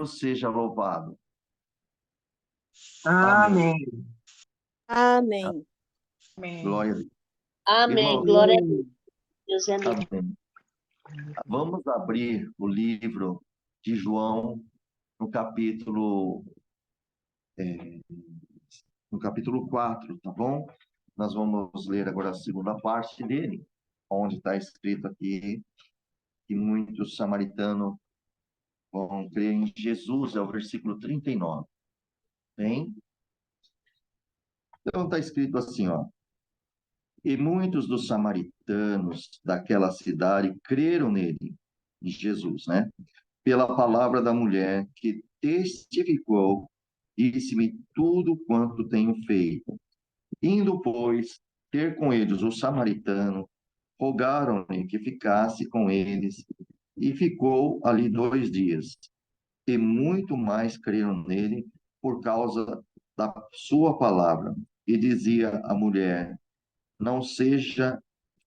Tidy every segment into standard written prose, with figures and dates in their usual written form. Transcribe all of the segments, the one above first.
seja louvado. Amém. Amém. Amém. Amém. Glória a Deus. Amém. Irmãos, Glória a Deus. Amém. amém. Vamos abrir o livro de João no capítulo, no capítulo 4, tá bom? Nós vamos ler agora a segunda parte dele, onde está escrito aqui que muitos samaritanos vão crer em Jesus, é o versículo 39. Bem? Então está escrito assim, ó. E muitos dos samaritanos daquela cidade creram nele, em Jesus, né? Pela palavra da mulher que testificou, disse-me tudo quanto tenho feito. Indo, pois, ter com eles o samaritano, rogaram-lhe que ficasse com eles, e ficou ali 2 dias. E muito mais creram nele por causa da sua palavra. E dizia a mulher: não seja,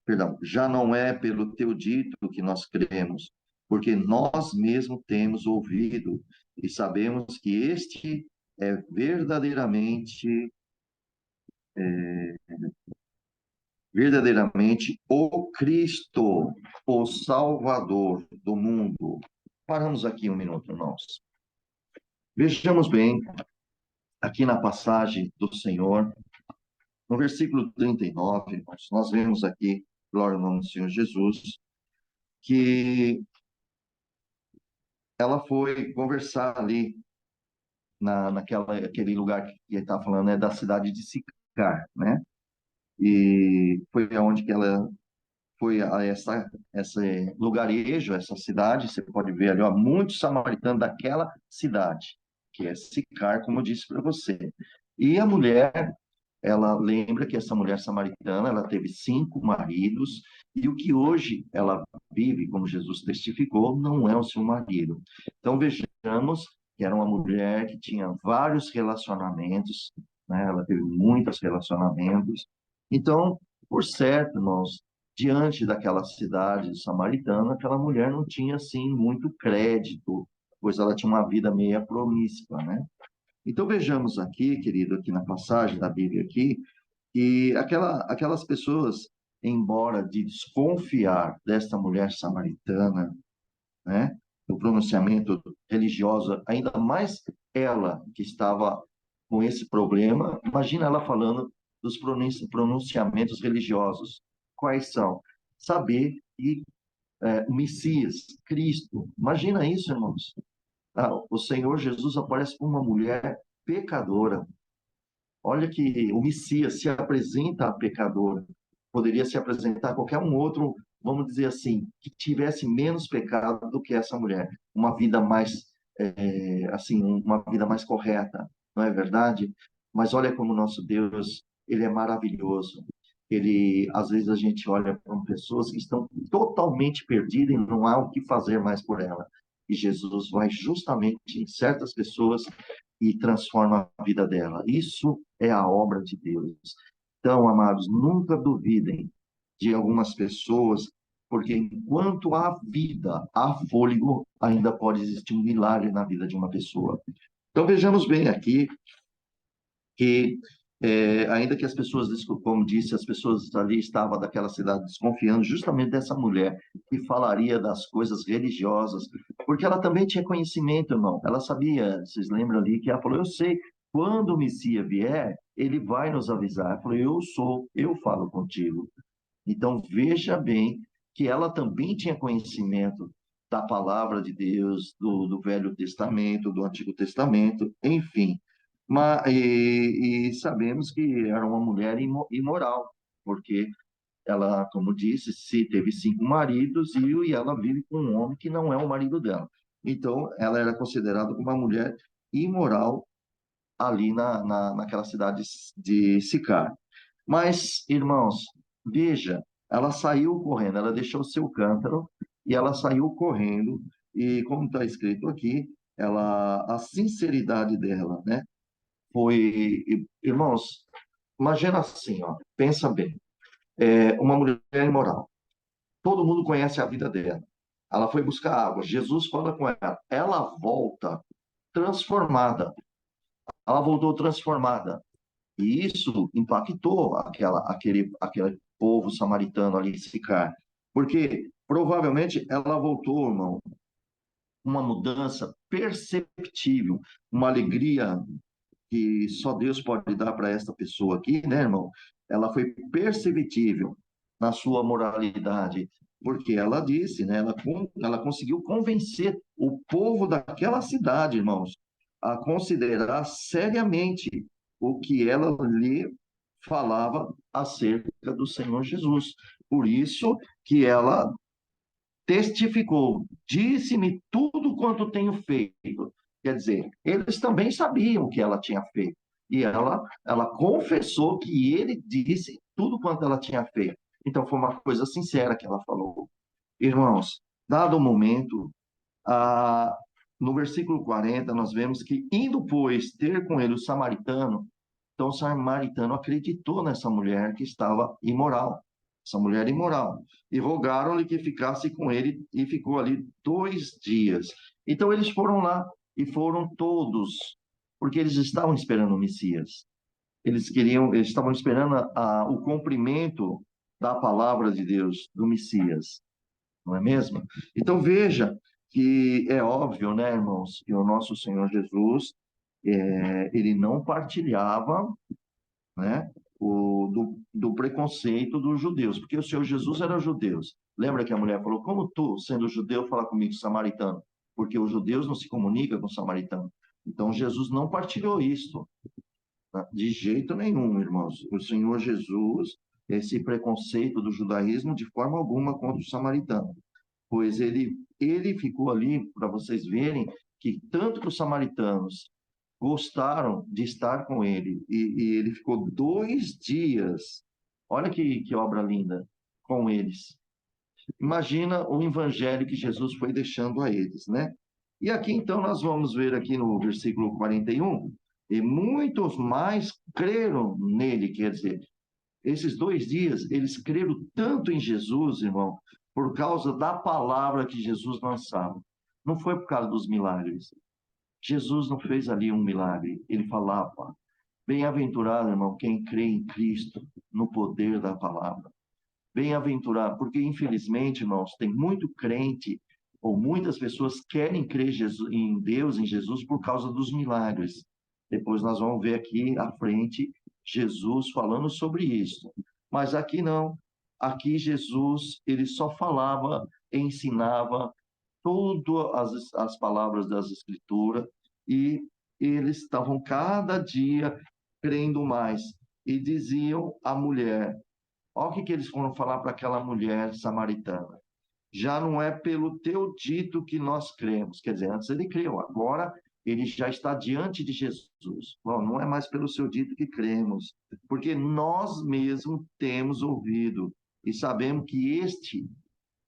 perdão, já não é pelo teu dito que nós cremos, porque nós mesmos temos ouvido e sabemos que este é verdadeiramente o Cristo, o Salvador do mundo. Paramos aqui um minuto, irmãos. Vejamos bem, aqui na passagem do Senhor, no versículo 39, irmãos, nós vemos aqui, glória ao nome do Senhor Jesus, que ela foi conversar ali aquele lugar que ele está falando, é da cidade de Sicar, né? E foi aonde que ela foi a esse lugarejo, essa cidade, você pode ver ali, ó, muitos samaritanos daquela cidade, que é Sicar, como eu disse para você. E a mulher, ela lembra que essa mulher samaritana, ela teve 5 maridos, e o que hoje ela vive, como Jesus testificou, não é o seu marido. Então vejamos que era uma mulher que tinha vários relacionamentos, né? Ela teve muitos relacionamentos. Então, por certo, irmãos, diante daquela cidade samaritana, aquela mulher não tinha assim muito crédito, pois ela tinha uma vida meia promíscua, né? Então vejamos aqui, querido, aqui na passagem da Bíblia aqui, que aquelas pessoas, embora de desconfiar desta mulher samaritana, né, do pronunciamento religioso, ainda mais ela que estava com esse problema, imagina ela falando dos pronunciamentos religiosos. Quais são? Saber que o Messias, Cristo, imagina isso, irmãos. O Senhor Jesus aparece como uma mulher pecadora. Olha que o Messias se apresenta a pecadora. Poderia se apresentar a qualquer um outro, vamos dizer assim, que tivesse menos pecado do que essa mulher. Uma vida mais, assim, uma vida mais correta, não é verdade? Mas olha como o nosso Deus, ele é maravilhoso. Ele, às vezes a gente olha para pessoas que estão totalmente perdidas e não há o que fazer mais por ela. E Jesus vai justamente em certas pessoas e transforma a vida dela. Isso é a obra de Deus. Então, amados, nunca duvidem de algumas pessoas, porque enquanto há vida, há fôlego, ainda pode existir um milagre na vida de uma pessoa. Então, vejamos bem aqui que, ainda que as pessoas, como disse, as pessoas ali estavam daquela cidade desconfiando justamente dessa mulher que falaria das coisas religiosas, porque ela também tinha conhecimento, irmão. Ela sabia, vocês lembram ali que ela falou: eu sei, quando o Messias vier, ele vai nos avisar. Ela falou: eu sou, eu falo contigo. Então, veja bem que ela também tinha conhecimento da palavra de Deus, do Velho Testamento, do Antigo Testamento, enfim. E sabemos que era uma mulher imoral, porque ela, como disse, se teve 5 maridos e ela vive com um homem que não é o marido dela. Então, ela era considerada como uma mulher imoral ali naquela cidade de Sicar. Mas, irmãos, veja, ela saiu correndo, ela deixou o seu cântaro e ela saiu correndo, e como está escrito aqui, a sinceridade dela, né? Foi, irmãos, imagina assim, ó, pensa bem, uma mulher imoral, todo mundo conhece a vida dela, ela foi buscar água, Jesus fala com ela, ela volta transformada. Ela voltou transformada. E isso impactou aquele povo samaritano ali em Sicar. Porque provavelmente ela voltou, irmão, uma mudança perceptível, uma alegria que só Deus pode dar para esta pessoa aqui, né, irmão? Ela foi perceptível na sua moralidade, porque ela disse, né, ela conseguiu convencer o povo daquela cidade, irmãos, a considerar seriamente o que ela lhe falava acerca do Senhor Jesus. Por isso que ela testificou, disse-me tudo quanto tenho feito. Quer dizer, eles também sabiam o que ela tinha feito. E ela confessou que ele disse tudo quanto ela tinha feito. Então, foi uma coisa sincera que ela falou. Irmãos, dado o momento, no versículo 40, nós vemos que, indo, pois, ter com ele o samaritano, então o samaritano acreditou nessa mulher que estava imoral, essa mulher imoral, e rogaram-lhe que ficasse com ele, e ficou ali 2 dias. Então eles foram lá, e foram todos, porque eles estavam esperando o Messias. Eles estavam esperando o cumprimento da palavra de Deus, do Messias, não é mesmo? Então veja que é óbvio, né, irmãos, que o nosso Senhor Jesus, ele não partilhava, né, do preconceito dos judeus, porque o Senhor Jesus era judeu. Lembra que a mulher falou, como tu, sendo judeu, fala comigo samaritano? Porque os judeus não se comunicam com o samaritano. Então Jesus não partilhou isso, tá? De jeito nenhum, irmãos. O Senhor Jesus, esse preconceito do judaísmo, de forma alguma contra o samaritano, pois ele ficou ali, para vocês verem, que tanto que os samaritanos gostaram de estar com ele, e ele ficou 2 dias, olha que obra linda, com eles. Imagina o evangelho que Jesus foi deixando a eles, né? E aqui então nós vamos ver aqui no versículo 41, e muitos mais creram nele, quer dizer, esses 2 dias, eles creram tanto em Jesus, irmão, por causa da palavra que Jesus lançava. Não foi por causa dos milagres. Jesus não fez ali um milagre. Ele falava, bem-aventurado, irmão, quem crê em Cristo, no poder da palavra. Bem-aventurado, porque infelizmente, irmãos, tem muito crente, ou muitas pessoas querem crer em Deus, em Jesus, por causa dos milagres. Depois nós vamos ver aqui à frente Jesus falando sobre isso. Mas aqui não. Aqui Jesus, ele só falava, ensinava todas as palavras das Escrituras, e eles estavam cada dia crendo mais. E diziam à mulher, olha o que eles foram falar para aquela mulher samaritana. Já não é pelo teu dito que nós cremos. Quer dizer, antes ele creu, agora ele já está diante de Jesus. Bom, não é mais pelo seu dito que cremos, porque nós mesmos temos ouvido e sabemos que este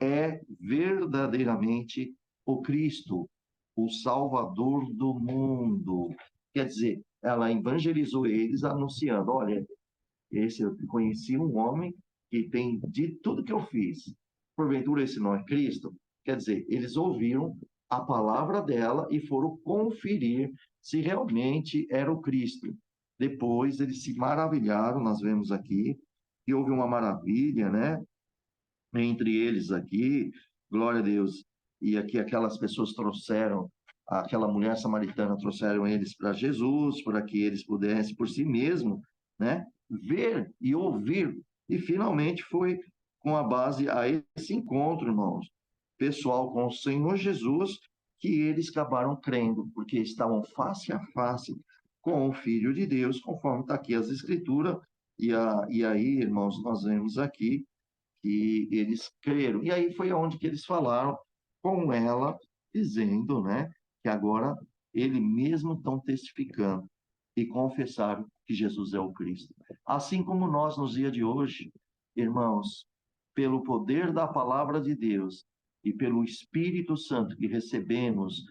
é verdadeiramente o Cristo, o Salvador do mundo. Quer dizer, ela evangelizou eles anunciando, olha, eu conheci um homem que tem de tudo que eu fiz. Porventura esse não é Cristo? Quer dizer, eles ouviram a palavra dela e foram conferir se realmente era o Cristo. Depois eles se maravilharam, nós vemos aqui, que houve uma maravilha, né? Entre eles aqui, glória a Deus. E aqui aquelas pessoas trouxeram, aquela mulher samaritana trouxeram eles para Jesus, para que eles pudessem por si mesmos, né, ver e ouvir. E finalmente foi com a base a esse encontro, irmãos, pessoal com o Senhor Jesus, que eles acabaram crendo, porque estavam face a face com o Filho de Deus, conforme está aqui as Escrituras. E aí, irmãos, nós vemos aqui que eles creram. E aí foi onde que eles falaram com ela, dizendo, né, que agora ele mesmo estão testificando e confessaram que Jesus é o Cristo. Assim como nós nos dias de hoje, irmãos, pelo poder da palavra de Deus e pelo Espírito Santo que recebemos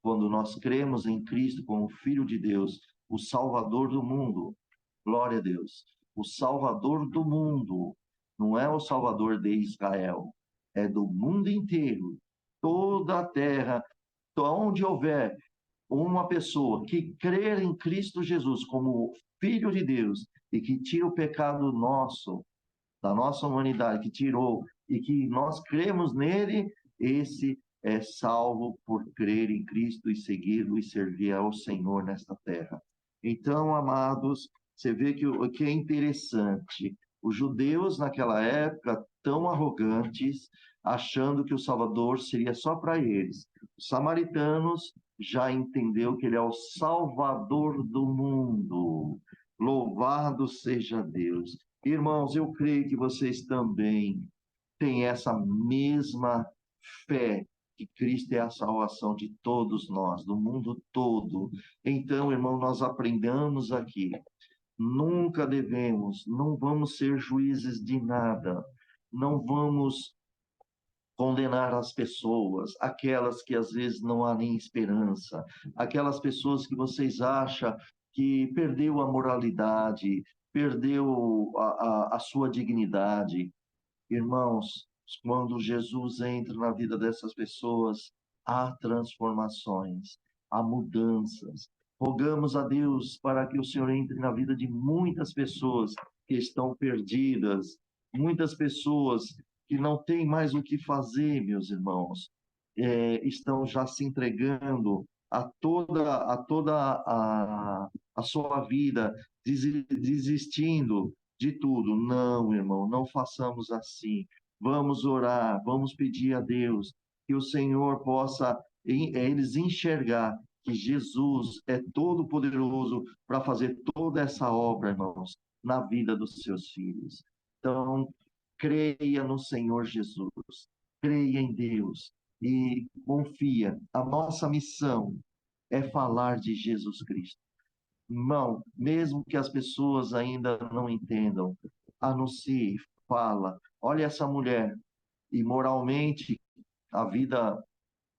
quando nós cremos em Cristo como Filho de Deus, o Salvador do mundo, glória a Deus, o Salvador do mundo, não é o Salvador de Israel, é do mundo inteiro, toda a terra, onde houver uma pessoa que crer em Cristo Jesus como Filho de Deus e que tira o pecado nosso, da nossa humanidade, que tirou, e que nós cremos nele, esse é salvo por crer em Cristo e segui-lo e servir ao Senhor nesta terra. Então, amados, você vê que o que é interessante, os judeus naquela época tão arrogantes, achando que o Salvador seria só para eles. Os samaritanos já entendeu que ele é o Salvador do mundo. Louvado seja Deus. Irmãos, eu creio que vocês também têm essa mesma fé que Cristo é a salvação de todos nós, do mundo todo. Então, irmão, nós aprendamos aqui. Nunca devemos, não vamos ser juízes de nada. Não vamos condenar as pessoas, aquelas que às vezes não há nem esperança, aquelas pessoas que vocês acham que perdeu a moralidade, perdeu a sua dignidade. Irmãos, quando Jesus entra na vida dessas pessoas, há transformações, há mudanças. Rogamos a Deus para que o Senhor entre na vida de muitas pessoas que estão perdidas, muitas pessoas que não têm mais o que fazer, meus irmãos, estão já se entregando a sua vida, desistindo de tudo. Não, irmão, não façamos assim. Vamos orar, vamos pedir a Deus que o Senhor possa eles enxergar que Jesus é todo poderoso para fazer toda essa obra, irmãos, na vida dos seus filhos. Então, creia no Senhor Jesus, creia em Deus e confia. A nossa missão é falar de Jesus Cristo. Irmão, mesmo que as pessoas ainda não entendam, anuncie, fala. Olha essa mulher, e moralmente a vida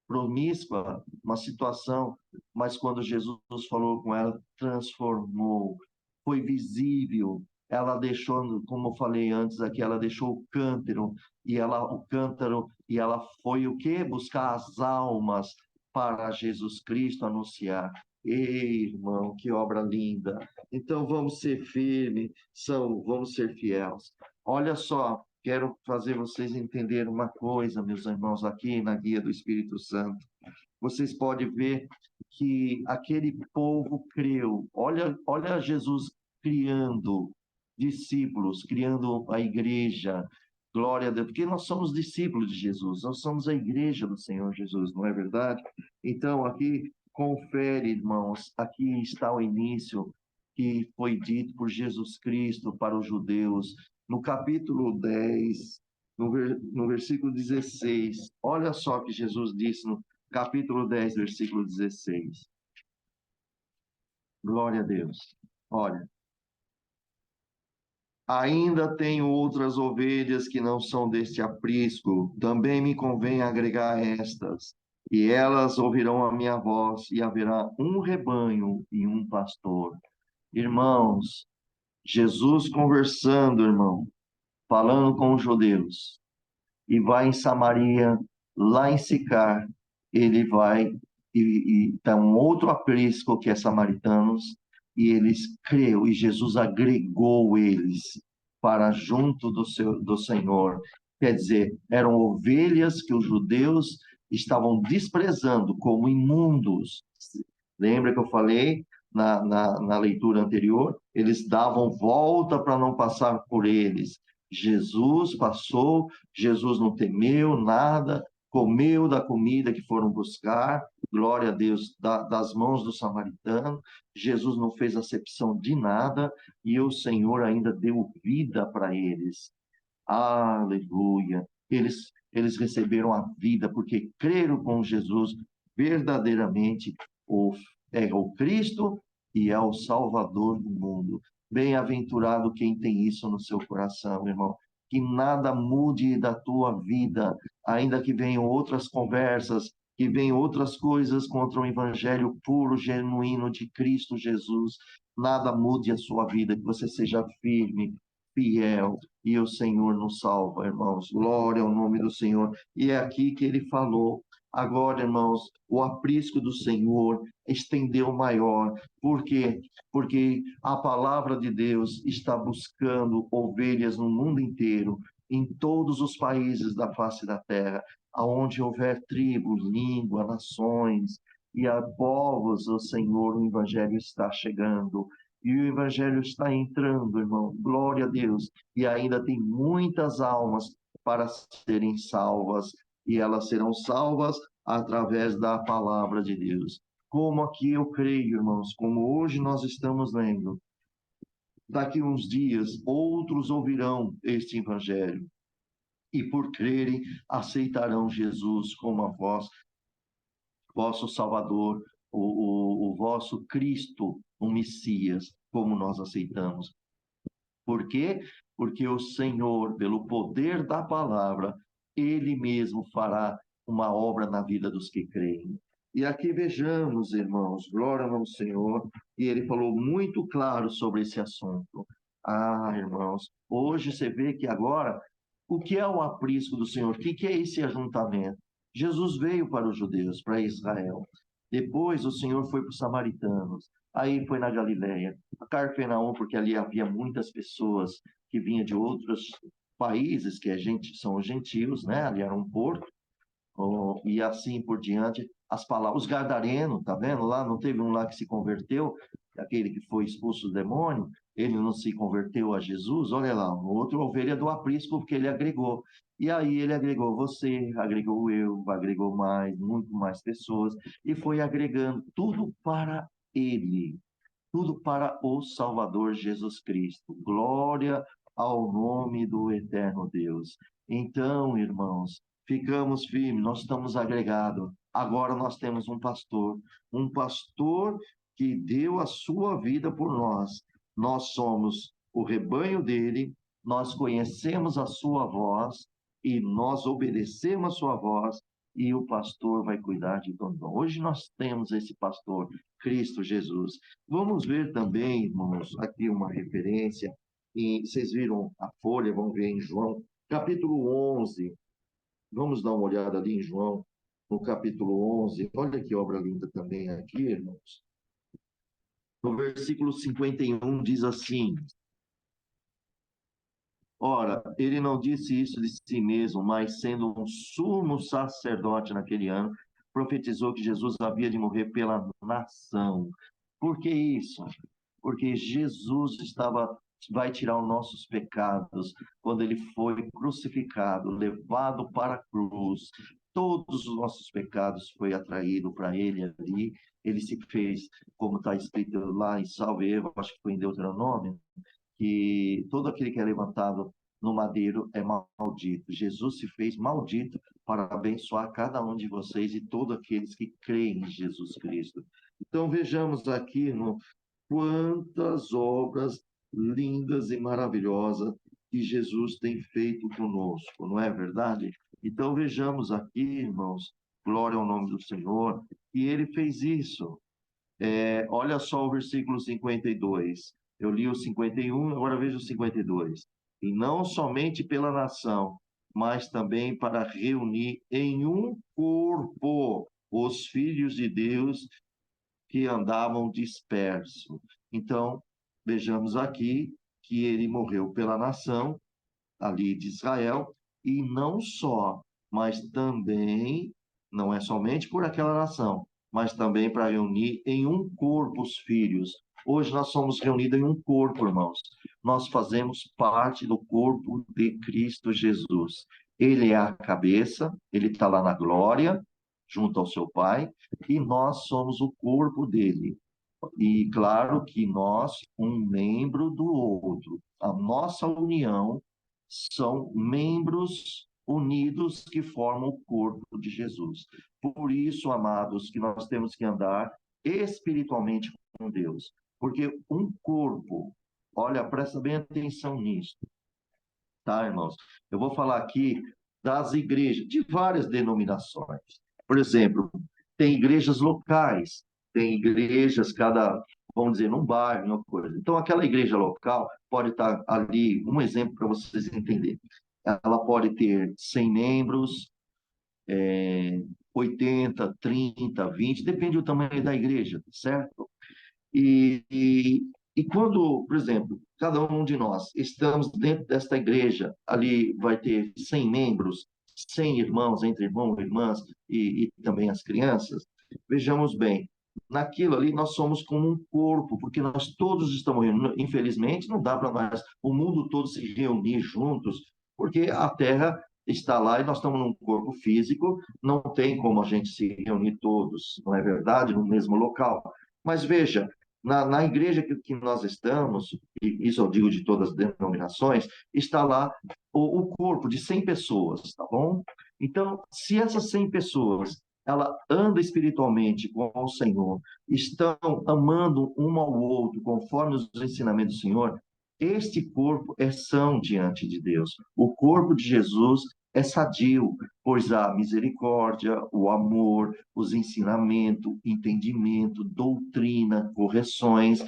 promíscua, uma situação, mas quando Jesus falou com ela, transformou, foi visível. Ela deixou, como eu falei antes aqui, ela deixou o cântaro, e ela foi o quê? Buscar as almas para Jesus Cristo anunciar. Ei, irmão, que obra linda. Então vamos ser firmes, vamos ser fiéis. Olha só, quero fazer vocês entenderem uma coisa, meus irmãos, aqui na guia do Espírito Santo. Vocês podem ver que aquele povo creu. Olha Jesus criando discípulos, criando a igreja. Glória a Deus, porque nós somos discípulos de Jesus, nós somos a igreja do Senhor Jesus, não é verdade? Então, aqui, confere, irmãos, aqui está o início que foi dito por Jesus Cristo para os judeus, no capítulo 10, no versículo 16. Olha só o que Jesus disse no capítulo 10, versículo 16. Glória a Deus. Olha, ainda tenho outras ovelhas que não são deste aprisco, também me convém agregar estas, e elas ouvirão a minha voz, e haverá um rebanho e um pastor. Irmãos, Jesus conversando, irmão, falando com os judeus, e vai em Samaria, lá em Sicar, ele vai e tá um outro aprisco que é samaritanos, e eles creu, e Jesus agregou eles para junto do Senhor. Quer dizer, eram ovelhas que os judeus estavam desprezando como imundos. Lembra que eu falei na leitura anterior? Eles davam volta para não passar por eles. Jesus passou, Jesus não temeu nada, comeu da comida que foram buscar, glória a Deus, das mãos do samaritano. Jesus não fez acepção de nada e o Senhor ainda deu vida para eles. Aleluia! Eles receberam a vida porque creram com Jesus verdadeiramente é o Cristo e é o Salvador do mundo. Bem-aventurado quem tem isso no seu coração, irmão. Que nada mude da tua vida, ainda que venham outras conversas, que venham outras coisas contra o evangelho puro, genuíno de Cristo Jesus. Nada mude a sua vida, que você seja firme, fiel, e o Senhor nos salva, irmãos. Glória ao nome do Senhor. E é aqui que ele falou Agora, irmãos, o aprisco do Senhor estendeu maior. Por quê? Porque a palavra de Deus está buscando ovelhas no mundo inteiro, em todos os países da face da terra, aonde houver tribos, língua, nações e a povos, o Senhor, o Evangelho está chegando. E o Evangelho está entrando, irmão. Glória a Deus. E ainda tem muitas almas para serem salvas. E elas serão salvas através da palavra de Deus. Como aqui eu creio, irmãos, como hoje nós estamos lendo, daqui uns dias outros ouvirão este Evangelho e, por crerem, aceitarão Jesus como a vosso Salvador, o vosso Cristo, o Messias, como nós aceitamos. Por quê? Porque o Senhor, pelo poder da palavra, Ele mesmo fará uma obra na vida dos que creem. E aqui vejamos, irmãos, glória ao Senhor, e ele falou muito claro sobre esse assunto. Ah, irmãos, hoje você vê que agora, o que é o aprisco do Senhor? O que é esse ajuntamento? Jesus veio para os judeus, para Israel. Depois o Senhor foi para os samaritanos. Aí foi na Galileia, a Carpenaum, porque ali havia muitas pessoas que vinham de outros países, que são os gentios, né? Ali era um porto, e assim por diante. As palavras, os Gadarenos, tá vendo? Lá não teve um lá que se converteu, aquele que foi expulso do demônio, ele não se converteu a Jesus, olha lá, o outro ovelha do aprisco, porque ele agregou. E aí ele agregou você, agregou eu, agregou mais, muito mais pessoas, e foi agregando tudo para ele, tudo para o Salvador Jesus Cristo. Glória ao nome do eterno Deus. Então, irmãos, ficamos firmes, nós estamos agregados. Agora nós temos um pastor que deu a sua vida por nós. Nós somos o rebanho dele, nós conhecemos a sua voz e nós obedecemos a sua voz e o pastor vai cuidar de todos nós. Hoje nós temos esse pastor, Cristo Jesus. Vamos ver também, irmãos, aqui uma referência, e vocês viram a folha, vamos ver em João, capítulo 11. Vamos dar uma olhada ali em João, no capítulo 11. Olha que obra linda também aqui, irmãos. No versículo 51 diz assim: Ora, ele não disse isso de si mesmo, mas sendo um sumo sacerdote naquele ano, profetizou que Jesus havia de morrer pela nação. Por que isso? Porque Jesus vai tirar os nossos pecados quando ele foi crucificado, levado para a cruz. Todos os nossos pecados foi atraído para ele ali. Ele se fez, como está escrito lá em Salve Eva, acho que foi em Deuteronômio, que todo aquele que é levantado no madeiro é maldito. Jesus se fez maldito para abençoar cada um de vocês e todos aqueles que creem em Jesus Cristo. Então vejamos aqui quantas obras lindas e maravilhosas que Jesus tem feito conosco, não é verdade? Então vejamos aqui, irmãos, glória ao nome do Senhor, que ele fez isso. Olha só o versículo 52. Eu li o 51, agora veja o 52. E não somente pela nação, mas também para reunir em um corpo os filhos de Deus que andavam dispersos. Então, vejamos aqui que ele morreu pela nação ali de Israel, e não só, mas também, não é somente por aquela nação, mas também para reunir em um corpo os filhos. Hoje nós somos reunidos em um corpo, irmãos. Nós fazemos parte do corpo de Cristo Jesus. Ele é a cabeça, ele está lá na glória, junto ao seu Pai, e nós somos o corpo dele. E claro que nós, um membro do outro. A nossa união são membros unidos que formam o corpo de Jesus. Por isso, amados, que nós temos que andar espiritualmente com Deus. Porque um corpo, olha, presta bem atenção nisso, tá, irmãos? Eu vou falar aqui das igrejas, de várias denominações. Por exemplo, tem igrejas locais, tem igrejas, vamos dizer, num bairro, uma coisa. Então, aquela igreja local pode estar ali, um exemplo para vocês entenderem. Ela pode ter 100 membros, 80, 30, 20, depende do tamanho da igreja, certo? E quando, por exemplo, cada um de nós estamos dentro desta igreja, ali vai ter 100 membros, 100 irmãos, entre irmãos e irmãs, e também as crianças, vejamos bem, naquilo ali nós somos como um corpo, porque nós todos estamos reunidos. Infelizmente, não dá para nós, o mundo todo se reunir juntos, porque a Terra está lá e nós estamos num corpo físico, não tem como a gente se reunir todos, não é verdade? No mesmo local. Mas veja, na igreja que nós estamos, e isso eu digo de todas as denominações, está lá o corpo de 100 pessoas, tá bom? Então, se essas 100 pessoas, ela anda espiritualmente com o Senhor, estão amando um ao outro, conforme os ensinamentos do Senhor, este corpo é são diante de Deus. O corpo de Jesus é sadio, pois há misericórdia, o amor, os ensinamentos, entendimento, doutrina, correções,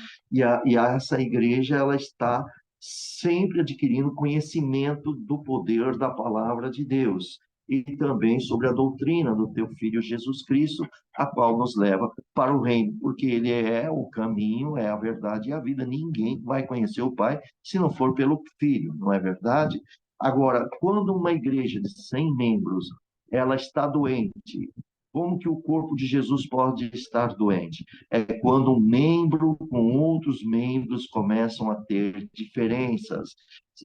essa igreja ela está sempre adquirindo conhecimento do poder da palavra de Deus e também sobre a doutrina do teu Filho Jesus Cristo, a qual nos leva para o reino, porque ele é o caminho, é a verdade e a vida. Ninguém vai conhecer o Pai se não for pelo Filho, não é verdade? Agora, quando uma igreja de 100 membros, ela está doente, como que o corpo de Jesus pode estar doente? É quando um membro com outros membros começam a ter diferenças,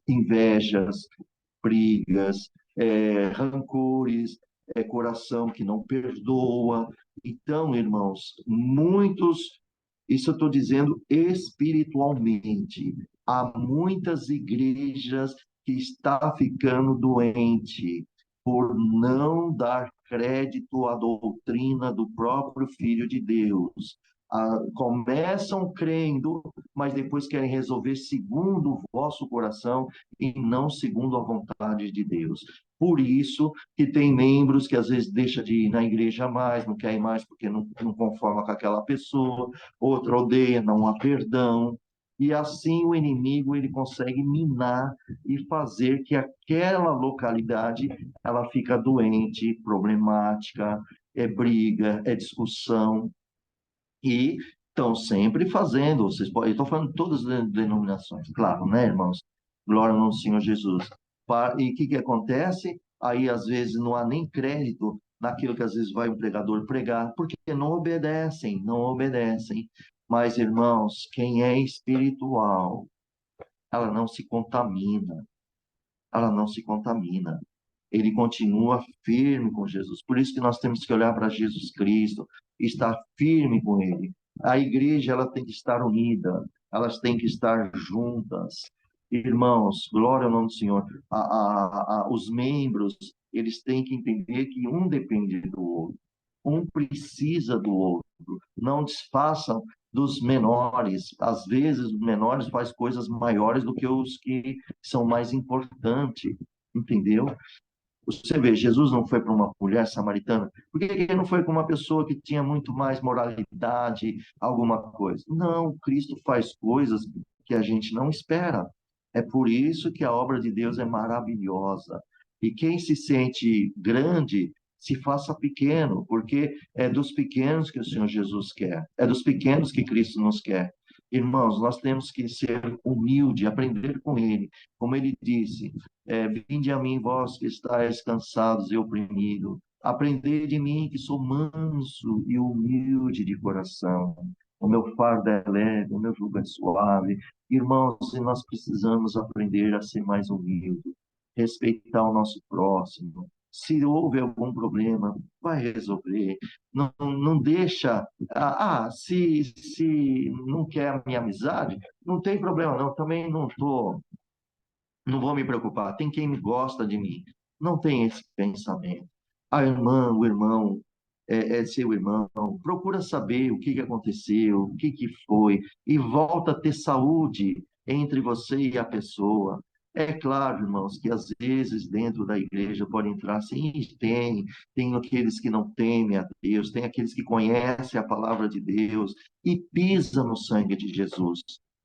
invejas, brigas, rancores, coração que não perdoa. Então, irmãos, muitos, isso eu estou dizendo espiritualmente, há muitas igrejas que está ficando doente por não dar crédito à doutrina do próprio Filho de Deus. Começam crendo, mas depois querem resolver segundo o vosso coração e não segundo a vontade de Deus. Por isso que tem membros que às vezes deixa de ir na igreja mais, não quer ir mais porque não conforma com aquela pessoa, outra odeia, não há perdão. E assim o inimigo ele consegue minar e fazer que aquela localidade ela fica doente, problemática, é briga, é discussão, e estão sempre fazendo, vocês podem, eu estou falando de todas as denominações, claro, né, irmãos? Glória ao nome do Senhor Jesus. E o que acontece? Aí, às vezes, não há nem crédito naquilo que, às vezes, vai um pregador pregar, porque não obedecem, não obedecem. Mas, irmãos, quem é espiritual, ela não se contamina, ela não se contamina. Ele continua firme com Jesus. Por isso que nós temos que olhar para Jesus Cristo, estar firme com Ele. A igreja ela tem que estar unida, elas têm que estar juntas. Irmãos, glória ao nome do Senhor. Os membros, eles têm que entender que um depende do outro, um precisa do outro. Não desfaçam dos menores. Às vezes, os menores fazem coisas maiores do que os que são mais importantes, entendeu? Você vê, Jesus não foi para uma mulher samaritana, por que ele não foi com uma pessoa que tinha muito mais moralidade, alguma coisa? Não, Cristo faz coisas que a gente não espera. É por isso que a obra de Deus é maravilhosa. E quem se sente grande, se faça pequeno, porque é dos pequenos que o Senhor Jesus quer, é dos pequenos que Cristo nos quer. Irmãos, nós temos que ser humilde, aprender com Ele. Como Ele disse, vinde a mim, vós que estáis cansados e oprimidos. Aprendei de mim, que sou manso e humilde de coração. O meu fardo é leve, o meu jugo é suave. Irmãos, e nós precisamos aprender a ser mais humilde, respeitar o nosso próximo. Se houve algum problema, vai resolver. Não, não deixa. Se não quer a minha amizade, não tem problema, não. Também não vou me preocupar, tem quem gosta de mim. Não tem esse pensamento. A irmã, o irmão, é seu irmão, procura saber o que aconteceu, o que foi, e volta a ter saúde entre você e a pessoa. É claro, irmãos, que às vezes dentro da igreja pode entrar, sim, tem aqueles que não temem a Deus, tem aqueles que conhecem a palavra de Deus e pisam no sangue de Jesus.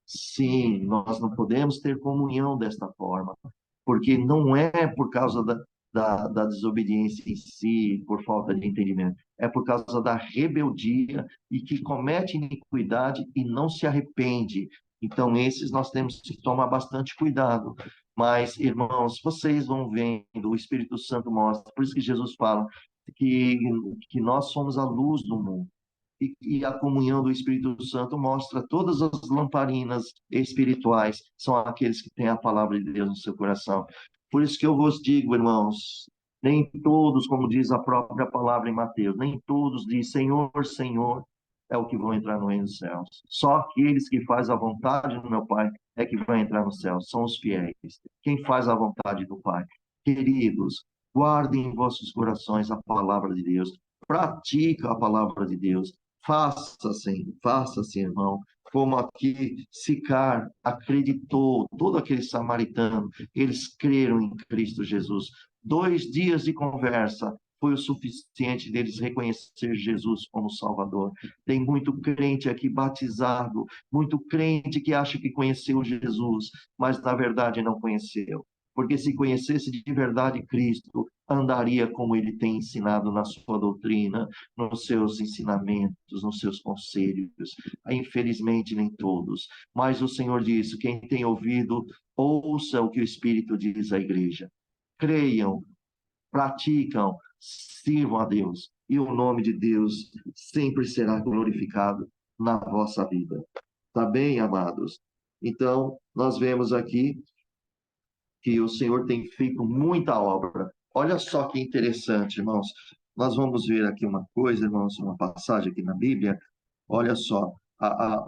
Sim, nós não podemos ter comunhão desta forma, porque não é por causa da desobediência em si, por falta de entendimento. É por causa da rebeldia e que comete iniquidade e não se arrepende. Então, esses nós temos que tomar bastante cuidado. Mas, irmãos, vocês vão vendo, o Espírito Santo mostra, por isso que Jesus fala que, que nós somos a luz do mundo. E a comunhão do Espírito Santo mostra todas as lamparinas espirituais, são aqueles que têm a palavra de Deus no seu coração. Por isso que eu vos digo, irmãos, nem todos, como diz a própria palavra em Mateus, nem todos dizem Senhor, Senhor, é o que vão entrar no reino dos céus. Só aqueles que fazem a vontade do meu Pai é que vão entrar no céu, são os fiéis. Quem faz a vontade do Pai. Queridos, guardem em vossos corações a palavra de Deus, pratica a palavra de Deus, faça assim, irmão. Como aqui Sicar acreditou, todo aquele samaritano, eles creram em Cristo Jesus. 2 dias de conversa foi o suficiente deles reconhecer Jesus como Salvador. Tem muito crente aqui batizado, muito crente que acha que conheceu Jesus, mas na verdade não conheceu. Porque se conhecesse de verdade Cristo, andaria como ele tem ensinado na sua doutrina, nos seus ensinamentos, nos seus conselhos. Infelizmente, nem todos. Mas o Senhor disse: quem tem ouvido, ouça o que o Espírito diz à igreja. Creiam, praticam, sirvam a Deus. E o nome de Deus sempre será glorificado na vossa vida. Tá bem, amados? Então, nós vemos aqui que o Senhor tem feito muita obra. Olha só que interessante, irmãos. Nós vamos ver aqui uma coisa, irmãos, uma passagem aqui na Bíblia. Olha só,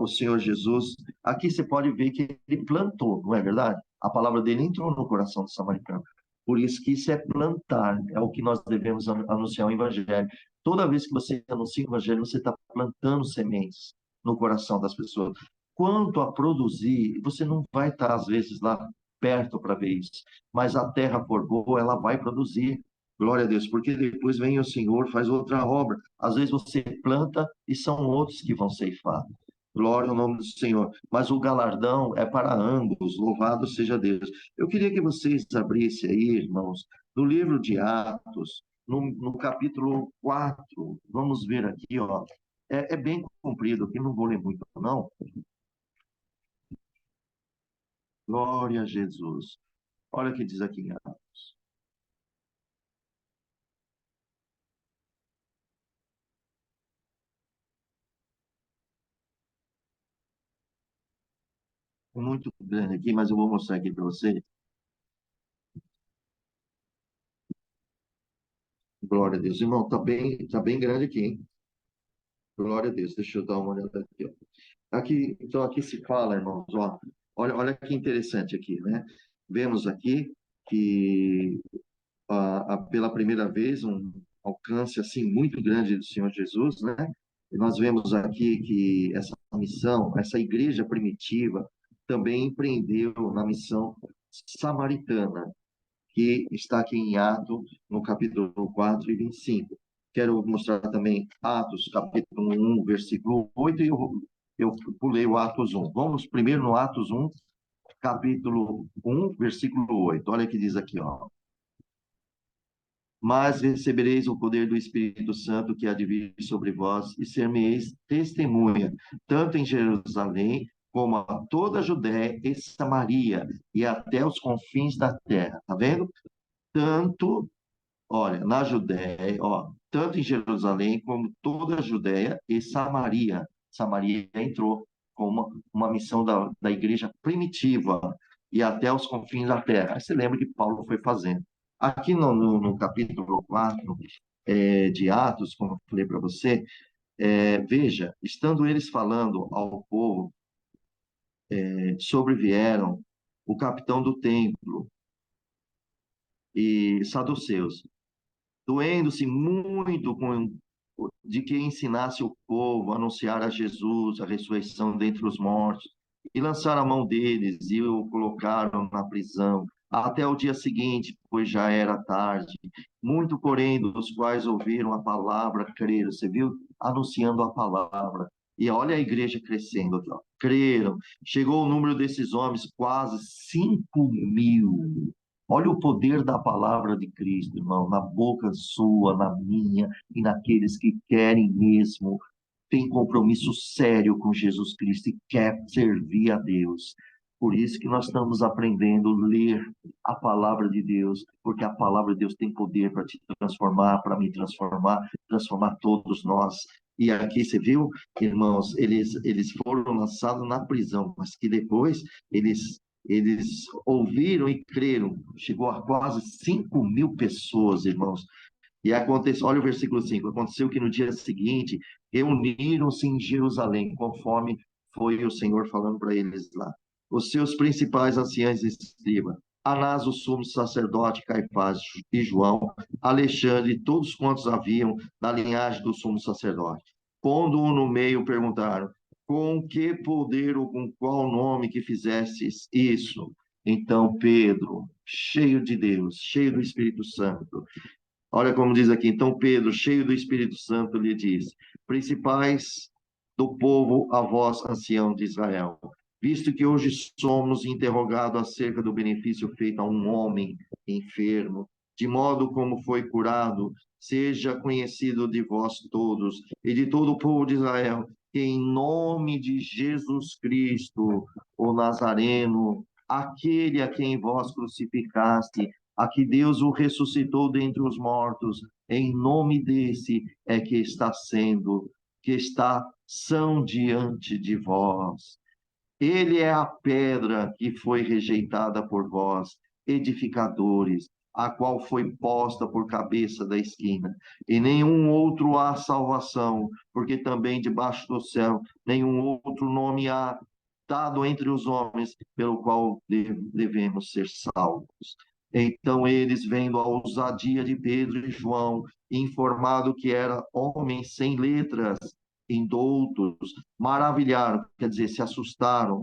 o Senhor Jesus, aqui você pode ver que ele plantou, não é verdade? A palavra dele entrou no coração do samaritano. Por isso que isso é plantar, é o que nós devemos anunciar o evangelho. Toda vez que você anuncia o evangelho, você está plantando sementes no coração das pessoas. Quanto a produzir, você não vai estar, às vezes, lá perto para ver isso, mas a terra for boa, ela vai produzir. Glória a Deus, porque depois vem o Senhor, faz outra obra. Às vezes você planta e são outros que vão ceifar. Glória ao nome do Senhor. Mas o galardão é para ambos. Louvado seja Deus. Eu queria que vocês abrissem aí, irmãos, no livro de Atos, no capítulo 4. Vamos ver aqui, ó. É bem comprido aqui, não vou ler muito, não. Glória a Jesus. Olha o que diz aqui em Atos. É muito grande aqui, mas eu vou mostrar aqui para você. Glória a Deus. Irmão, tá bem grande aqui, hein? Glória a Deus. Deixa eu dar uma olhada aqui, ó. Aqui, então, aqui se fala, irmãos, ó. Olha que interessante aqui, né? Vemos aqui que pela primeira vez um alcance assim muito grande do Senhor Jesus, né? E nós vemos aqui que essa missão, essa igreja primitiva também empreendeu na missão samaritana, que está aqui em Atos, no capítulo 4 e 25. Quero mostrar também Atos, capítulo 1, versículo 8, e eu pulei o Atos 1. Vamos primeiro no Atos 1, capítulo 1, versículo 8. Olha o que diz aqui, ó. Mas recebereis o poder do Espírito Santo que há de vir sobre vós, e ser-me-eis testemunha, tanto em Jerusalém, como a toda a Judéia e Samaria, e até os confins da terra. Tá vendo? Tanto, olha, na Judéia, ó, tanto em Jerusalém como toda a Judéia e Samaria. Samaria entrou com uma missão da igreja primitiva e até os confins da terra. Aí você lembra que Paulo foi fazendo. Aqui no capítulo 4 de Atos, como eu falei para você, veja, estando eles falando ao povo, sobrevieram o capitão do templo e saduceus, doendo-se muito de que ensinasse o povo a anunciar a Jesus, a ressurreição dentre os mortos, e lançaram a mão deles e o colocaram na prisão, até o dia seguinte, pois já era tarde. Muito, porém, dos quais ouviram a palavra, creram. Você viu? Anunciando a palavra. E olha a igreja crescendo aqui, ó. Creram. Chegou o número desses homens, quase 5.000. Olha o poder da palavra de Cristo, irmão, na boca sua, na minha e naqueles que querem mesmo, tem compromisso sério com Jesus Cristo e quer servir a Deus. Por isso que nós estamos aprendendo a ler a palavra de Deus, porque a palavra de Deus tem poder para te transformar, para me transformar, transformar todos nós. E aqui você viu, irmãos, eles foram lançados na prisão, mas que depois eles ouviram e creram. Chegou a quase 5.000 pessoas, irmãos. E aconteceu, olha o versículo 5, aconteceu que no dia seguinte reuniram-se em Jerusalém, conforme foi o Senhor falando para eles lá. Os seus principais anciãos e escribas, Anás, o sumo sacerdote, Caifás e João, Alexandre, todos quantos haviam da linhagem do sumo sacerdote. Pondo-o no meio, perguntaram, com que poder ou com qual nome que fizestes isso? Então Pedro, cheio de Deus, cheio do Espírito Santo, olha como diz aqui. Então Pedro, cheio do Espírito Santo, lhe disse: principais do povo, a vós, ancião de Israel, visto que hoje somos interrogados acerca do benefício feito a um homem enfermo, de modo como foi curado, seja conhecido de vós todos e de todo o povo de Israel, que em nome de Jesus Cristo, o Nazareno, aquele a quem vós crucificaste, a que Deus o ressuscitou dentre os mortos, em nome desse é que está são diante de vós. Ele é a pedra que foi rejeitada por vós, edificadores, a qual foi posta por cabeça da esquina. E nenhum outro há salvação, porque também debaixo do céu nenhum outro nome há dado entre os homens pelo qual devemos ser salvos. Então eles, vendo a ousadia de Pedro e João, informado que era homem sem letras, indoutos, maravilharam, quer dizer, se assustaram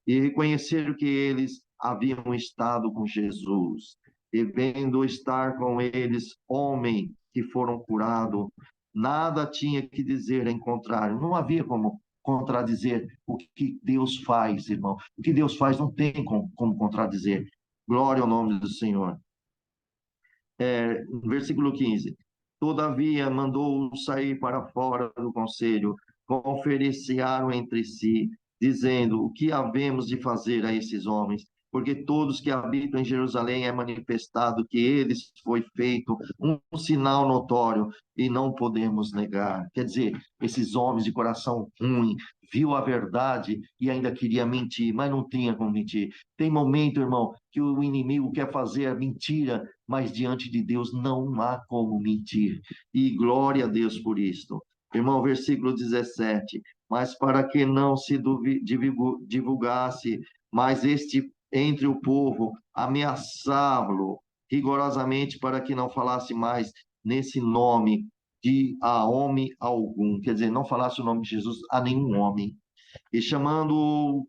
e reconheceram que eles haviam estado com Jesus. E vendo estar com eles homem que foram curados, nada tinha que dizer em contrário, não havia como contradizer o que Deus faz, irmão. O que Deus faz não tem como contradizer. Glória ao nome do Senhor. Versículo 15. Todavia mandou sair para fora do conselho, conferenciaram entre si, dizendo: o que havemos de fazer a esses homens? Porque todos que habitam em Jerusalém é manifestado que eles foi feito um sinal notório e não podemos negar. Quer dizer, esses homens de coração ruim viu a verdade e ainda queria mentir, mas não tinha como mentir. Tem momento, irmão, que o inimigo quer fazer a mentira, mas diante de Deus não há como mentir. E glória a Deus por isto. Irmão, versículo 17. Mas para que não se divulgasse mais este entre o povo, ameaçá-lo rigorosamente para que não falasse mais nesse nome de a homem algum. Quer dizer, não falasse o nome de Jesus a nenhum homem. E chamando,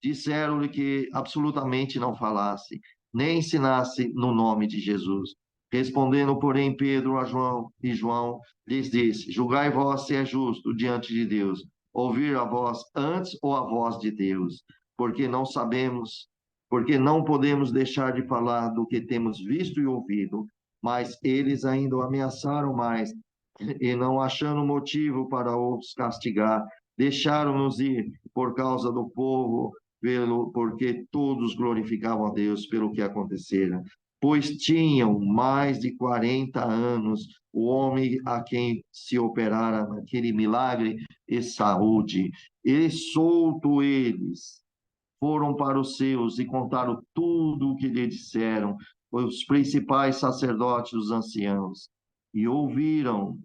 disseram-lhe que absolutamente não falasse, nem ensinasse no nome de Jesus. Respondendo, porém, Pedro a João, e João lhes disse: julgai vós se é justo diante de Deus, ouvir a voz antes ou a voz de Deus, porque não sabemos, porque não podemos deixar de falar do que temos visto e ouvido. Mas eles ainda o ameaçaram mais, e não achando motivo para os castigar, deixaram-nos ir por causa do povo, porque todos glorificavam a Deus pelo que acontecera. Pois tinham mais de 40 anos o homem a quem se operara aquele milagre e saúde. E solto eles, foram para os seus e contaram tudo o que lhe disseram os principais sacerdotes, os anciãos. E ouviram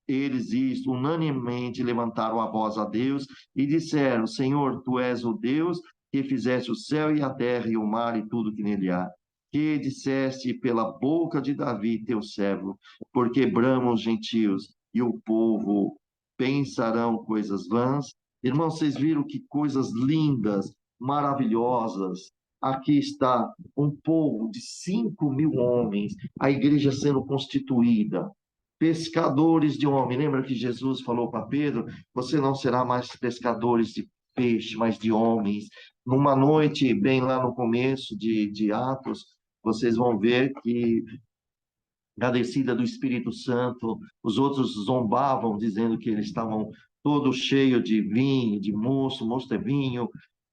eles isto, unanimemente levantaram a voz a Deus e disseram: Senhor, tu és o Deus que fizeste o céu e a terra e o mar e tudo que nele há. Que disseste pela boca de Davi, teu servo, porque bramam os gentios e o povo pensarão coisas vãs. Irmãos, vocês viram que coisas lindas, maravilhosas. Aqui está um povo de 5.000 homens, a igreja sendo constituída, pescadores de homem. Lembra que Jesus falou para Pedro: você não será mais pescadores de peixe, mas de homens. Numa noite, bem lá no começo de Atos, vocês vão ver que na descida do Espírito Santo, os outros zombavam, dizendo que eles estavam todos cheios de vinho, de moço, moço é vinho,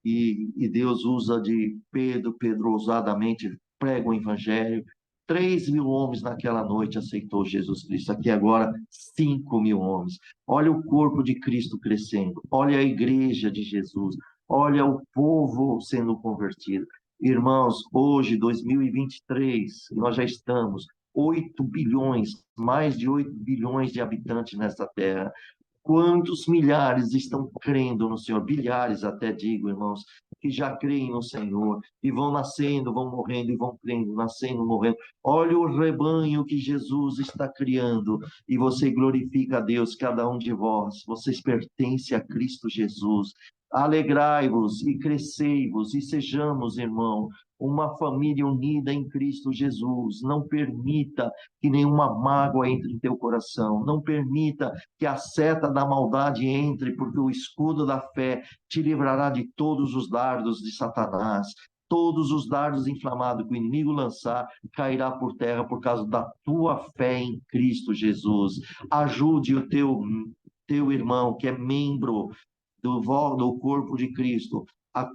e Deus usa de Pedro, Pedro ousadamente prega o Evangelho. 3.000 homens naquela noite aceitou Jesus Cristo. Aqui agora, 5.000 homens. Olha o corpo de Cristo crescendo. Olha a igreja de Jesus. Olha o povo sendo convertido. Irmãos, hoje, 2023, nós já estamos 8 bilhões, mais de 8 bilhões de habitantes nesta terra. Quantos milhares estão crendo no Senhor? Bilhares, até digo, irmãos, que já creem no Senhor e vão nascendo, vão morrendo e vão crendo, nascendo, morrendo. Olha o rebanho que Jesus está criando e você glorifica a Deus, cada um de vós. Vocês pertencem a Cristo Jesus. Alegrai-vos e crescei-vos e sejamos, irmão, uma família unida em Cristo Jesus. Não permita que nenhuma mágoa entre em teu coração. Não permita que a seta da maldade entre, porque o escudo da fé te livrará de todos os dardos de Satanás. Todos os dardos inflamados que o inimigo lançar cairá por terra por causa da tua fé em Cristo Jesus. Ajude o teu irmão que é membro do corpo de Cristo a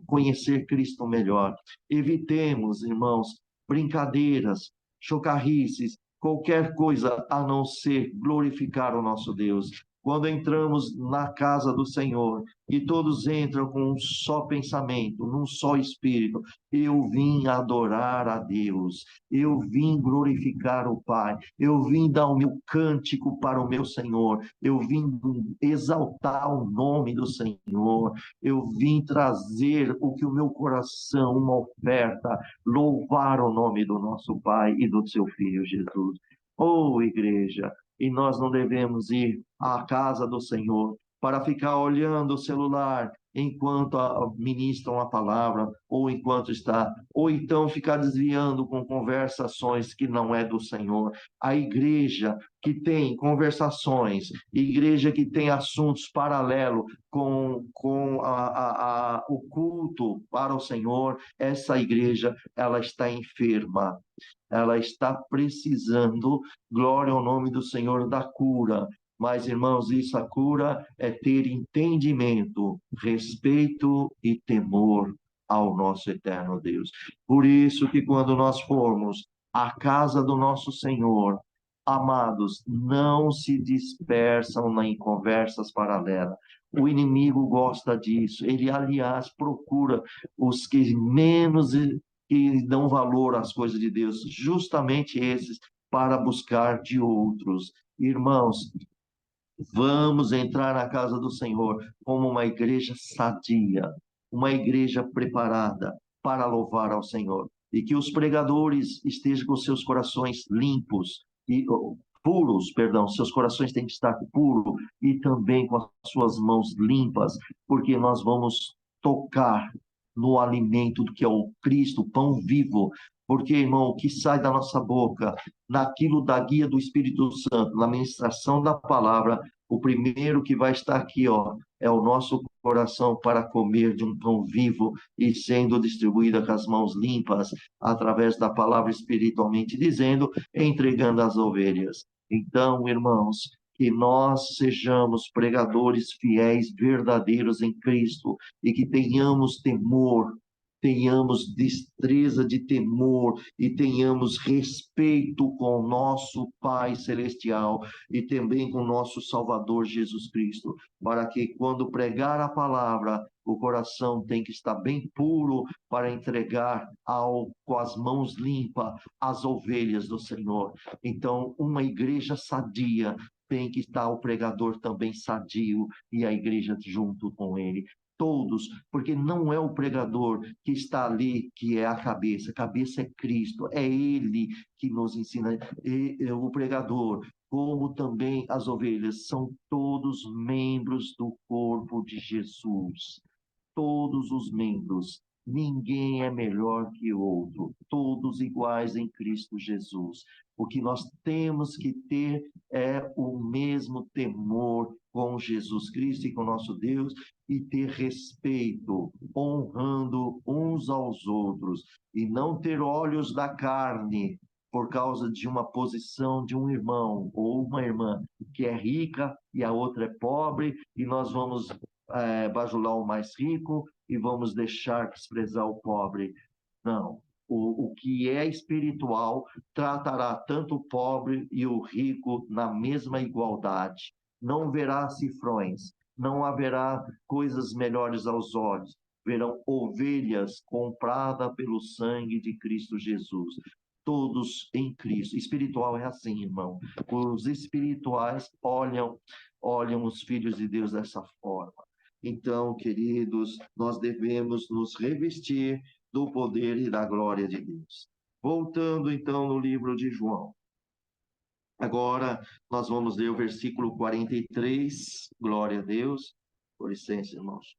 conhecer Cristo melhor. Evitemos, irmãos, brincadeiras, chocarrices, qualquer coisa a não ser glorificar o nosso Deus. Quando entramos na casa do Senhor e todos entram com um só pensamento, num só espírito, eu vim adorar a Deus, eu vim glorificar o Pai, eu vim dar o meu cântico para o meu Senhor, eu vim exaltar o nome do Senhor, eu vim trazer o que o meu coração, uma oferta, louvar o nome do nosso Pai e do seu Filho Jesus. Oh, igreja, e nós não devemos ir à casa do Senhor para ficar olhando o celular enquanto ministram a palavra, ou enquanto está, ou então ficar desviando com conversações que não é do Senhor. A igreja que tem conversações, igreja que tem assuntos paralelos com o culto para o Senhor, essa igreja, ela está enferma, ela está precisando, glória ao nome do Senhor, da cura. Mas, irmãos, isso, a cura é ter entendimento, respeito e temor ao nosso eterno Deus. Por isso que quando nós formos à casa do nosso Senhor, amados, não se dispersam em conversas paralelas. O inimigo gosta disso. Ele, aliás, procura os que menos que dão valor às coisas de Deus, justamente esses, para buscar de outros. Irmãos, vamos entrar na casa do Senhor como uma igreja sadia, uma igreja preparada para louvar ao Senhor. E que os pregadores estejam com seus corações limpos e puros, perdão, seus corações têm que estar puros e também com as suas mãos limpas, porque nós vamos tocar no alimento que é o Cristo, o pão vivo. Porque, irmão, o que sai da nossa boca, naquilo da guia do Espírito Santo, na ministração da palavra, o primeiro que vai estar aqui, ó, é o nosso coração para comer de um pão vivo e sendo distribuída com as mãos limpas, através da palavra espiritualmente dizendo, entregando as ovelhas. Então, irmãos, que nós sejamos pregadores fiéis, verdadeiros em Cristo e que tenhamos temor, tenhamos destreza de temor e tenhamos respeito com o nosso Pai Celestial e também com o nosso Salvador Jesus Cristo, para que quando pregar a palavra, o coração tem que estar bem puro para entregar com as mãos limpas as ovelhas do Senhor. Então, uma igreja sadia tem que estar o pregador também sadio e a igreja junto com ele. Todos, porque não é o pregador que está ali que é a cabeça é Cristo, é Ele que nos ensina, o pregador, como também as ovelhas, são todos membros do corpo de Jesus, todos os membros, ninguém é melhor que o outro, todos iguais em Cristo Jesus. O que nós temos que ter é o mesmo temor com Jesus Cristo e com nosso Deus, e ter respeito, honrando uns aos outros, e não ter olhos da carne por causa de uma posição de um irmão ou uma irmã que é rica e a outra é pobre, e nós vamos bajular o mais rico e vamos deixar desprezar o pobre. Não. O que é espiritual tratará tanto o pobre e o rico na mesma igualdade. Não verá cifrões, não haverá coisas melhores aos olhos. Verão ovelhas compradas pelo sangue de Cristo Jesus. Todos em Cristo. Espiritual é assim, irmão. Os espirituais olham os filhos de Deus dessa forma. Então, queridos, nós devemos nos revestir do poder e da glória de Deus. Voltando então no livro de João. Agora nós vamos ler o versículo 43. Glória a Deus. Com licença, irmãos.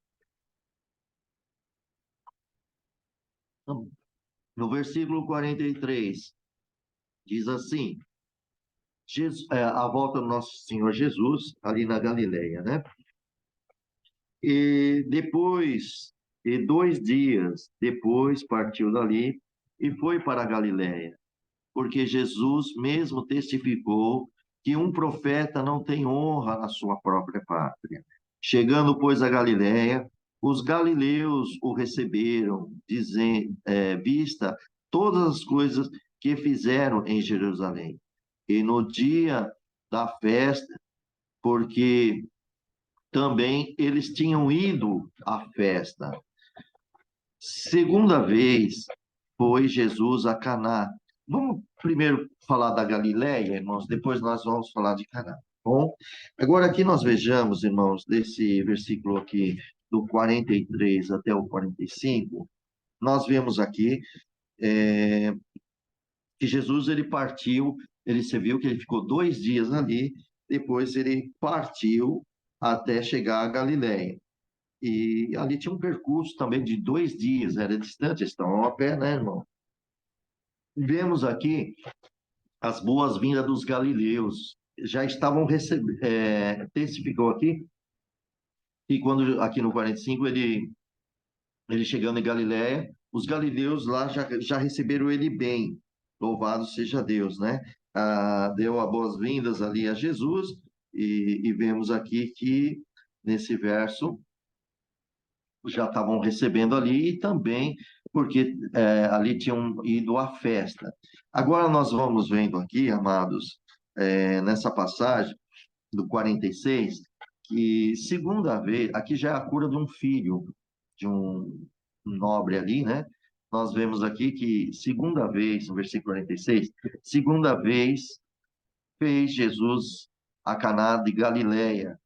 No versículo 43, diz assim: a volta do nosso Senhor Jesus, ali na Galileia, né? E depois, 2 dias depois, partiu dali e foi para a Galileia, porque Jesus mesmo testificou que um profeta não tem honra na sua própria pátria. Chegando, pois, a Galileia, os galileus o receberam, dizendo, vista todas as coisas que fizeram em Jerusalém. E no dia da festa, porque também eles tinham ido à festa. Segunda vez foi Jesus a Caná. Vamos primeiro falar da Galileia, irmãos, depois nós vamos falar de Caná. Bom, agora aqui nós vejamos, irmãos, desse versículo aqui do 43 até o 45, nós vemos aqui que Jesus ele partiu, você viu que ele ficou 2 dias ali, depois ele partiu até chegar a Galileia. E ali tinha um percurso também de 2 dias, era distante, eles estavam a pé, né, irmão? Vemos aqui as boas-vindas dos galileus. Já estavam recebendo, testificou aqui, que quando, aqui no 45, ele chegando em Galiléia, os galileus lá já receberam ele bem, louvado seja Deus, né? Deu as boas-vindas ali a Jesus, e vemos aqui que, nesse verso, já estavam recebendo ali e também porque ali tinham ido à festa. Agora nós vamos vendo aqui, amados, nessa passagem do 46, que segunda vez, aqui já é a cura de um filho, de um nobre ali, né? Nós vemos aqui que segunda vez, no versículo 46, segunda vez fez Jesus a Caná de Galileia,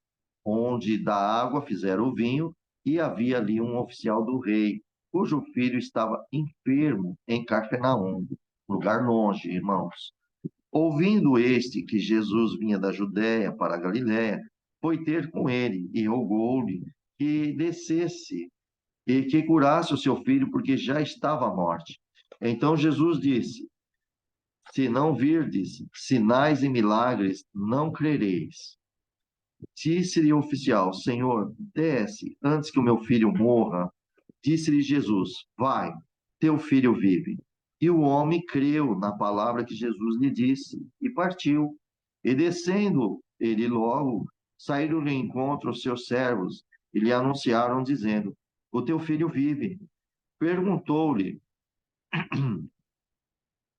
onde da água fizeram o vinho, e havia ali um oficial do rei, cujo filho estava enfermo em Cafarnaum, lugar longe, irmãos. Ouvindo este que Jesus vinha da Judéia para a Galiléia, foi ter com ele e rogou-lhe que descesse e que curasse o seu filho, porque já estava à morte. Então Jesus disse: se não virdes sinais e milagres, não crereis. Disse-lhe o oficial: Senhor, desce antes que o meu filho morra. Disse-lhe Jesus: vai, teu filho vive. E o homem creu na palavra que Jesus lhe disse e partiu. E descendo ele logo, saíram-lhe ao encontro os seus servos e lhe anunciaram, dizendo: o teu filho vive. Perguntou-lhe,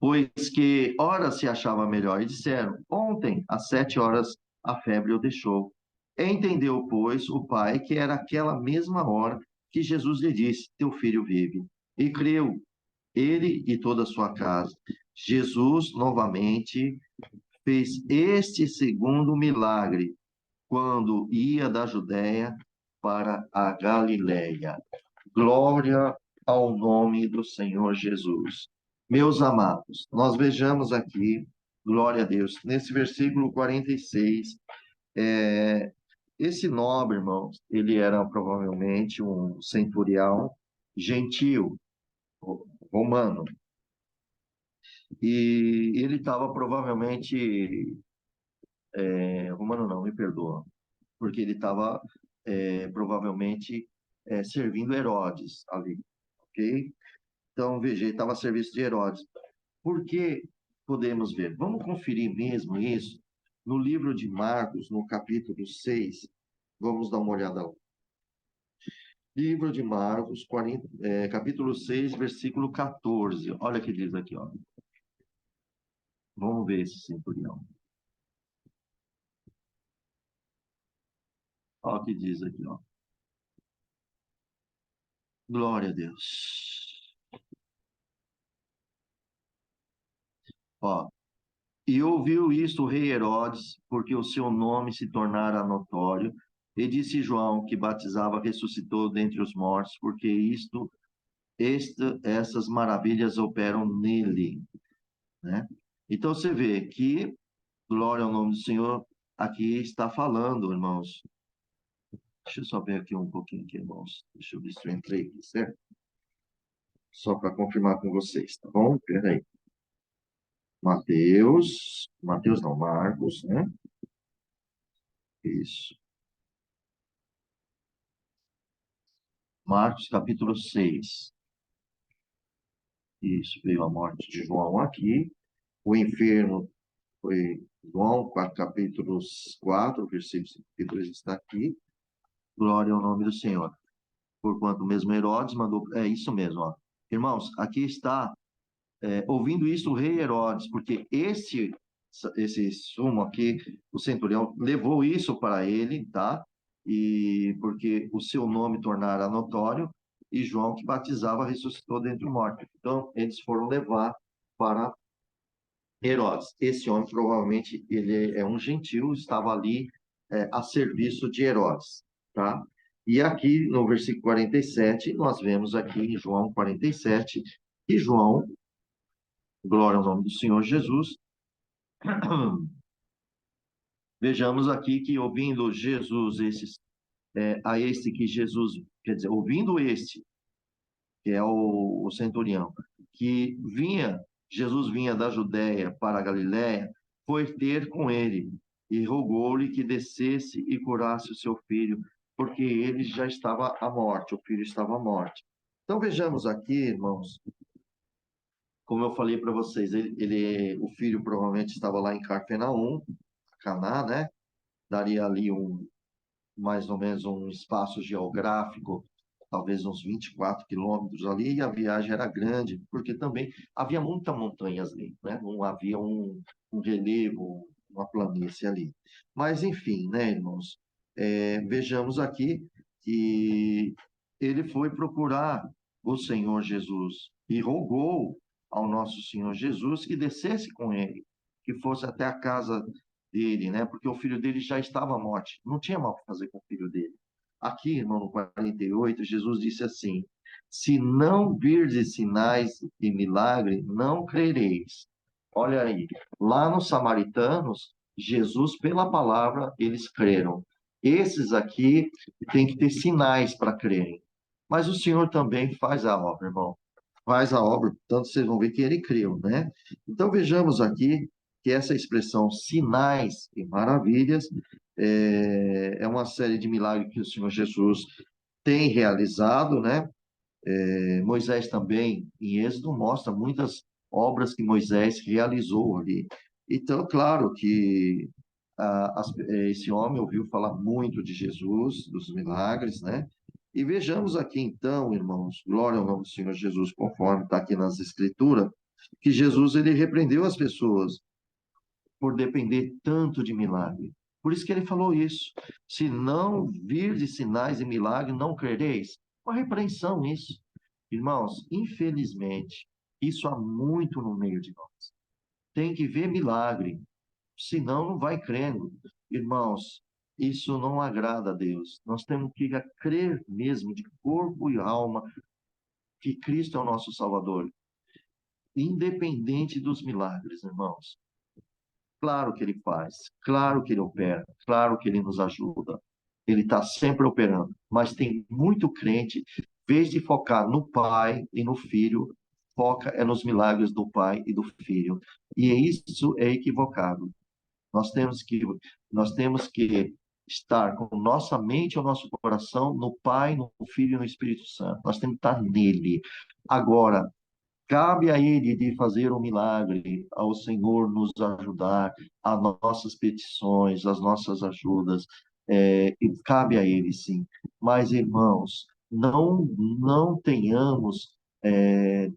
pois que hora se achava melhor, e disseram: ontem, às 7 horas, a febre o deixou. Entendeu, pois, o pai que era aquela mesma hora que Jesus lhe disse: teu filho vive. E creu, ele e toda a sua casa. Jesus, novamente, fez este segundo milagre, quando ia da Judéia para a Galiléia. Glória ao nome do Senhor Jesus. Meus amados, nós vejamos aqui, glória a Deus, nesse versículo 46, esse nobre, irmãos, ele era provavelmente um centurião gentil, romano. E ele estava provavelmente, Romano não, me perdoa, porque ele estava provavelmente servindo Herodes ali, ok? Então, veja, ele estava a serviço de Herodes. Por que podemos ver? Vamos conferir mesmo isso no livro de Marcos, no capítulo 6. Vamos dar uma olhada lá. Livro de Marcos, capítulo 6, versículo 14. Olha o que diz aqui, ó. Vamos ver esse centurião. Olha o que diz aqui, ó. Glória a Deus. Ó, e ouviu isto o rei Herodes, porque o seu nome se tornara notório, e disse João, que batizava, ressuscitou dentre os mortos, porque essas maravilhas operam nele, né? Então você vê que, glória ao nome do Senhor, aqui está falando, irmãos. Deixa eu só ver aqui um pouquinho aqui, irmãos. Deixa eu ver se eu entrei aqui, certo? Só para confirmar com vocês, tá bom? Peraí. Mateus não, Marcos, né? Isso. Marcos capítulo 6. Isso, veio a morte de João aqui. O enfermo foi João, capítulo 4, versículo 52 está aqui. Glória ao nome do Senhor. Porquanto mesmo Herodes mandou. É isso mesmo, ó. Irmãos, aqui está, ouvindo isso, o rei Herodes, porque esse sumo aqui, o centurião, levou isso para ele, tá? E porque o seu nome tornara notório, e João, que batizava, ressuscitou dentre os mortos. Então, eles foram levar para Herodes. Esse homem, provavelmente, ele é um gentil, estava ali a serviço de Herodes, tá? E aqui, no versículo 47, nós vemos aqui em João 47, que João, glória ao nome do Senhor Jesus, vejamos aqui que ouvindo Jesus, a este que Jesus, quer dizer, ouvindo este, que é o centurião, que Jesus vinha da Judéia para a Galiléia, foi ter com ele e rogou-lhe que descesse e curasse o seu filho, porque ele já estava à morte, o filho estava à morte. Então vejamos aqui, irmãos, como eu falei para vocês, o filho provavelmente estava lá em Cafarnaum, Caná, né? Daria ali mais ou menos um espaço geográfico, talvez uns 24 quilômetros ali, e a viagem era grande, porque também havia muitas montanhas ali, né? Não havia um relevo, uma planície ali. Mas, enfim, né, irmãos, vejamos aqui que ele foi procurar o Senhor Jesus e rogou ao nosso Senhor Jesus que descesse com ele, que fosse até a casa dele, né? Porque o filho dele já estava à morte. Não tinha mal o que fazer com o filho dele. Aqui, irmão, no 48, Jesus disse assim: se não virdes sinais e milagre, não crereis. Olha aí, lá nos samaritanos, Jesus, pela palavra, eles creram. Esses aqui têm que ter sinais para crerem. Mas o Senhor também faz a obra, irmão. Faz a obra, portanto, vocês vão ver que ele creu, né? Então, vejamos aqui que essa expressão sinais e maravilhas é uma série de milagres que o Senhor Jesus tem realizado, né? Moisés também, em Êxodo, mostra muitas obras que Moisés realizou ali. Então, claro que esse homem ouviu falar muito de Jesus, dos milagres, né? E vejamos aqui então, irmãos, glória ao nome do Senhor Jesus, conforme está aqui nas Escrituras, que Jesus ele repreendeu as pessoas por depender tanto de milagre. Por isso que ele falou isso. Se não vir de sinais e milagres, não crereis. Uma repreensão isso. Irmãos, infelizmente, isso há muito no meio de nós. Tem que ver milagre, senão não vai crendo. Irmãos, isso não agrada a Deus. Nós temos que crer mesmo de corpo e alma que Cristo é o nosso Salvador, independente dos milagres, irmãos. Claro que ele faz, claro que ele opera, claro que ele nos ajuda. Ele está sempre operando, mas tem muito crente, em vez de focar no Pai e no Filho, foca é nos milagres do Pai e do Filho. E isso é equivocado. Nós temos que, nós temos que estar com nossa mente e o nosso coração no Pai, no Filho e no Espírito Santo. Nós temos que estar nele. Agora, cabe a Ele de fazer um milagre, ao Senhor nos ajudar, as nossas petições, as nossas ajudas, e cabe a Ele, sim. Mas, irmãos, não tenhamos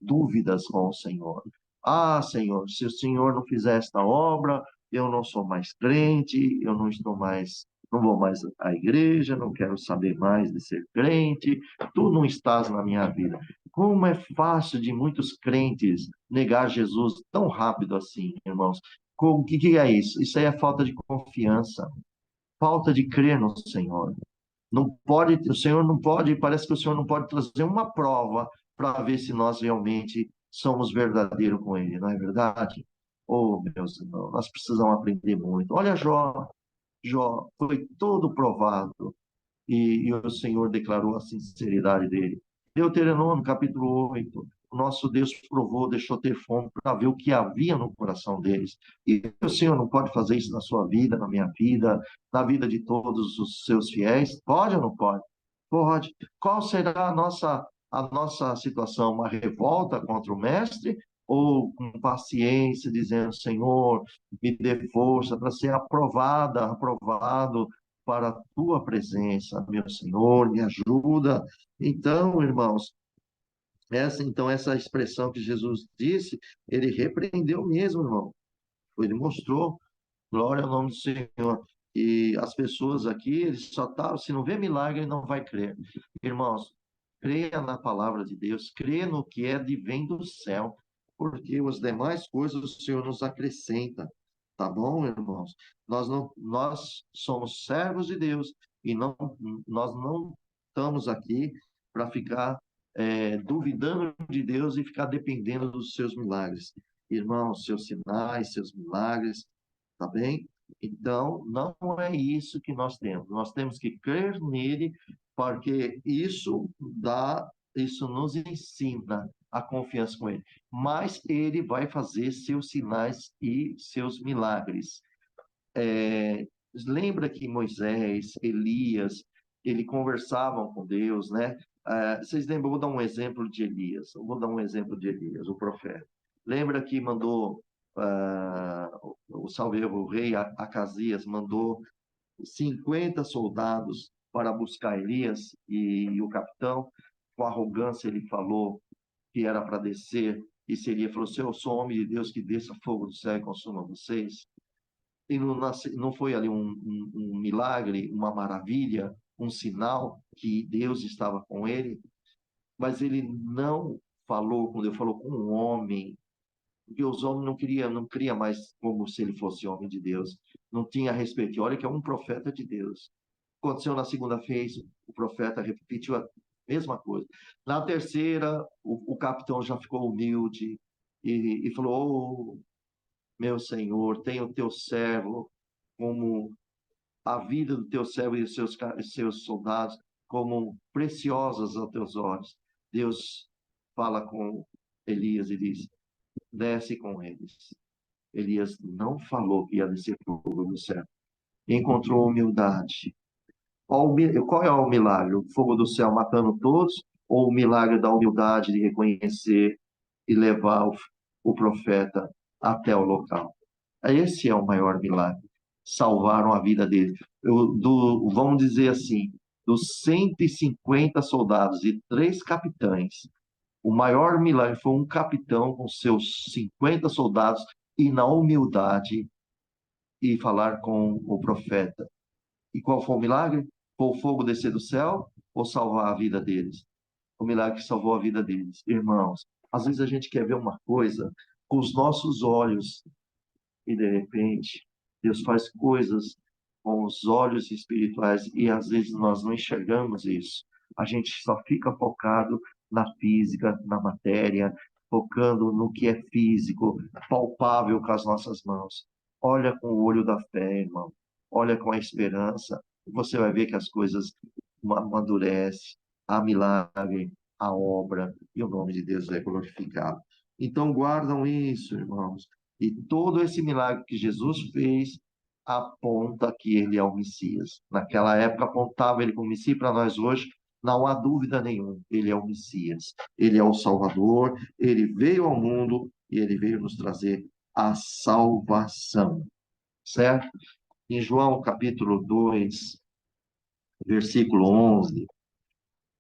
dúvidas com o Senhor. Ah, Senhor, se o Senhor não fizer esta obra, eu não sou mais crente, eu não estou mais, não vou mais à igreja, não quero saber mais de ser crente, tu não estás na minha vida. Como é fácil de muitos crentes negar Jesus tão rápido assim, irmãos. O que é isso? Isso aí é falta de confiança, falta de crer no Senhor. Não pode, o Senhor não pode, parece que o Senhor não pode trazer uma prova para ver se nós realmente somos verdadeiros com Ele, não é verdade? Oh, meus irmãos, nós precisamos aprender muito. Olha Jó, Jó foi todo provado e o Senhor declarou a sinceridade dele. Deuteronômio, capítulo 8. O nosso Deus provou, deixou ter fome para ver o que havia no coração deles. E o Senhor não pode fazer isso na sua vida, na minha vida, na vida de todos os seus fiéis? Pode ou não pode? Pode. Qual será a nossa situação? Uma revolta contra o mestre? Ou com paciência, dizendo, Senhor, me dê força para ser aprovado para a tua presença, meu Senhor, me ajuda. Então, irmãos, essa expressão que Jesus disse, ele repreendeu mesmo, irmão. Ele mostrou, glória ao nome do Senhor. E as pessoas aqui, eles só tá, se não vê milagre, não vai crer. Irmãos, creia na palavra de Deus, creia no que é de vem do céu, porque as demais coisas o Senhor nos acrescenta. Tá bom, irmãos? Nós somos servos de Deus e nós não estamos aqui para ficar duvidando de Deus e ficar dependendo dos seus milagres. Irmãos, seus sinais, seus milagres, tá bem? Então, não é isso que nós temos. Nós temos que crer nele, porque isso nos ensina a confiança com ele. Mas ele vai fazer seus sinais e seus milagres. Lembra que Moisés, Elias, ele conversavam com Deus, né? Vocês lembram? Vou dar um exemplo de Elias. Eu vou dar um exemplo de Elias, o profeta. Lembra que mandou o rei Acasias mandou 50 soldados para buscar Elias e o capitão, com arrogância, ele falou que era para descer, e seria, falou: se eu sou homem de Deus, que desça fogo do céu e consuma vocês. E não foi ali um milagre, uma maravilha, um sinal que Deus estava com ele, mas ele não falou com Deus, falou com um homem, porque os homens não queria mais como se ele fosse homem de Deus, não tinha respeito. E olha que é um profeta de Deus. Aconteceu na segunda vez, o profeta repetiu a mesma coisa. Na terceira, o capitão já ficou humilde e falou: oh, meu Senhor, tenha o teu servo como a vida do teu servo e os seus soldados como preciosas aos teus olhos. Deus fala com Elias e diz: desce com eles. Elias não falou que ia descer fogo do céu. Encontrou humildade. Qual é o milagre? O fogo do céu matando todos? Ou o milagre da humildade de reconhecer e levar o profeta até o local? Esse é o maior milagre. Salvaram a vida dele. Vamos dizer assim, dos 150 soldados e 3 capitães, o maior milagre foi um capitão com seus 50 soldados e na humildade e falar com o profeta. E qual foi o milagre? Foi o fogo descer do céu ou salvar a vida deles? O milagre que salvou a vida deles. Irmãos, às vezes a gente quer ver uma coisa com os nossos olhos e de repente Deus faz coisas com os olhos espirituais e às vezes nós não enxergamos isso. A gente só fica focado na física, na matéria, focando no que é físico, palpável com as nossas mãos. Olha com o olho da fé, irmão. Olha com a esperança. Você vai ver que as coisas amadurecem, há milagre, há obra, e o nome de Deus é glorificado. Então, guardam isso, irmãos. E todo esse milagre que Jesus fez aponta que ele é o Messias. Naquela época apontava ele como Messias, para nós hoje não há dúvida nenhuma, ele é o Messias. Ele é o Salvador, ele veio ao mundo e ele veio nos trazer a salvação, certo? Em João capítulo 2, versículo 11,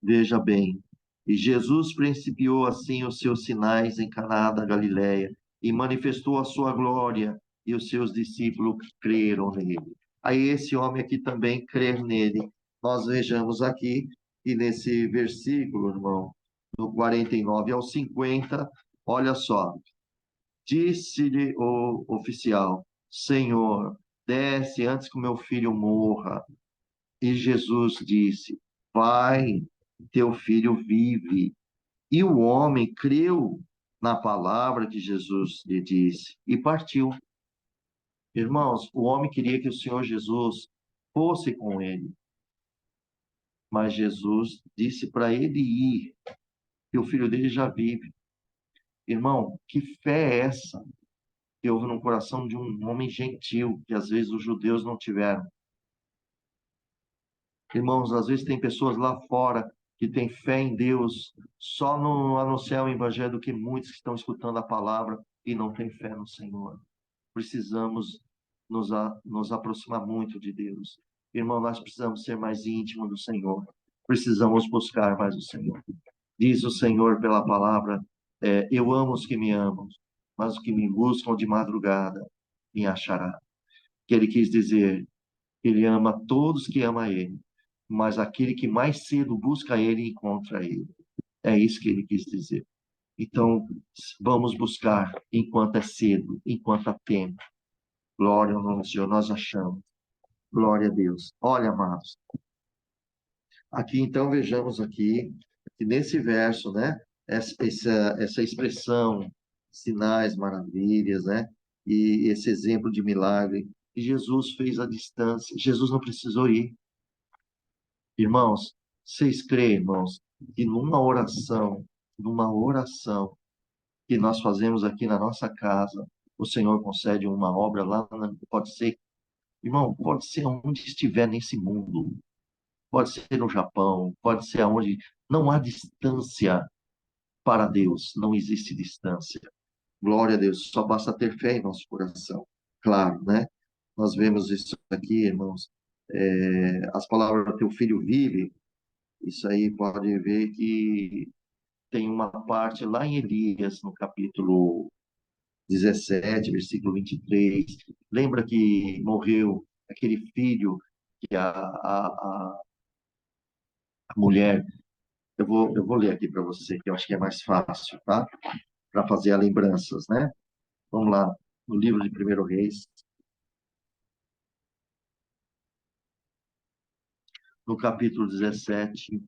veja bem, e Jesus principiou assim os seus sinais em Caná da Galileia e manifestou a sua glória, e os seus discípulos creram nele. Aí esse homem aqui também crer nele. Nós vejamos aqui e nesse versículo, irmão, do 49 ao 50, olha só, disse-lhe o oficial: Senhor, desce antes que o meu filho morra. E Jesus disse: Vai, teu filho vive. E o homem creu na palavra que Jesus lhe disse e partiu. Irmãos, o homem queria que o Senhor Jesus fosse com ele, mas Jesus disse para ele ir, que o filho dele já vive. Irmão, que fé é essa que houve no coração de um homem gentil, que às vezes os judeus não tiveram? Irmãos, às vezes tem pessoas lá fora que têm fé em Deus só no anunciar o evangelho do que muitos que estão escutando a palavra e não têm fé no Senhor. Precisamos nos aproximar muito de Deus. Irmão, nós precisamos ser mais íntimos do Senhor. Precisamos buscar mais o Senhor. Diz o Senhor pela palavra, eu amo os que me amam, mas os que me buscam de madrugada me achará. Que ele quis dizer, ele ama todos que ama ele, mas aquele que mais cedo busca ele encontra ele. É isso que ele quis dizer. Então, vamos buscar enquanto é cedo, enquanto há tempo. Glória ao nome do Senhor, nós achamos. Glória a Deus. Olha, amados, aqui então vejamos aqui, que nesse verso, né, essa expressão, sinais, maravilhas, né, e esse exemplo de milagre, que Jesus fez à distância. Jesus não precisou ir. Irmãos, vocês creem, irmãos, que numa oração que nós fazemos aqui na nossa casa, o Senhor concede uma obra lá, pode ser, irmão, pode ser onde estiver nesse mundo, pode ser no Japão, pode ser aonde, não há distância para Deus, não existe distância. Glória a Deus, só basta ter fé em nosso coração. Claro, né? Nós vemos isso aqui, irmãos. As palavras teu filho vive, isso aí pode ver que tem uma parte lá em Elias, no capítulo 17, versículo 23. Lembra que morreu aquele filho que a mulher. Eu vou ler aqui para você, que eu acho que é mais fácil, tá? Para fazer as lembranças, né? Vamos lá, no livro de Primeiro Reis, no capítulo 17.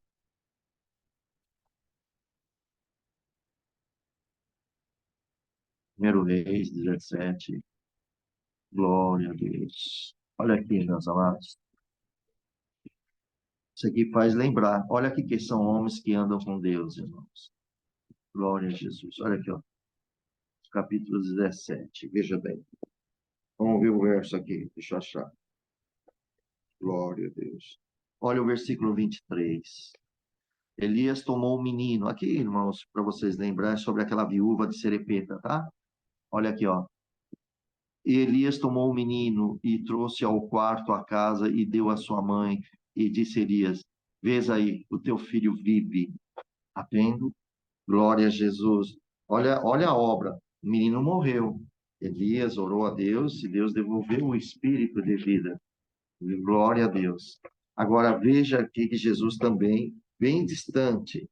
Primeiro Reis 17. Glória a Deus. Olha aqui, meus amados. Isso aqui faz lembrar. Olha aqui que são homens que andam com Deus, irmãos. Glória a Jesus. Olha aqui, ó. Capítulo 17. Veja bem. Vamos ver o verso aqui. Deixa eu achar. Glória a Deus. Olha o versículo 23. Elias tomou o menino. Aqui, irmãos, para vocês lembrarem sobre aquela viúva de Serepeta, tá? Olha aqui, ó. E Elias tomou o menino e trouxe ao quarto a casa e deu à sua mãe. E disse Elias: Vês aí, o teu filho vive. Tá vendo? Glória a Jesus. Olha a obra. O menino morreu. Elias orou a Deus e Deus devolveu o espírito de vida. Glória a Deus. Agora veja aqui que Jesus também, bem distante,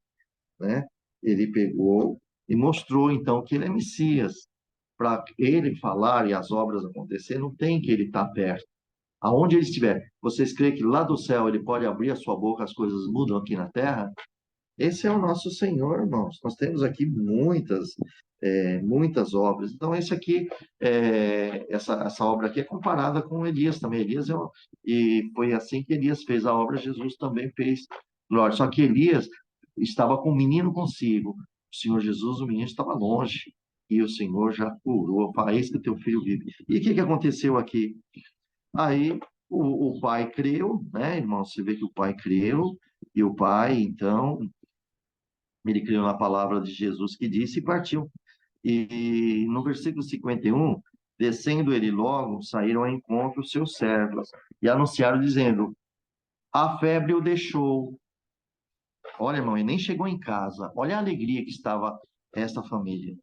né? Ele pegou e mostrou então que ele é Messias. Para ele falar e as obras acontecer, não tem que ele estar perto. Aonde ele estiver, vocês creem que lá do céu ele pode abrir a sua boca, as coisas mudam aqui na terra? Esse é o nosso Senhor, irmãos. Nós temos aqui muitas obras. Então, esse aqui, essa obra aqui é comparada com Elias também. E foi assim que Elias fez a obra, Jesus também fez. Glória. Só que Elias estava com o menino consigo. O Senhor Jesus, o menino estava longe. e o Senhor já curou. Fala, eis que teu filho vive. E o que que aconteceu aqui? Aí o pai creu, né, irmão? Você vê que o pai creu, e o pai, então, ele creu na palavra de Jesus que disse e partiu. E no versículo 51, descendo ele logo, saíram ao encontro os seus servos e anunciaram, dizendo: a febre o deixou. Olha, irmão, ele nem chegou em casa. Olha a alegria que estava esta família.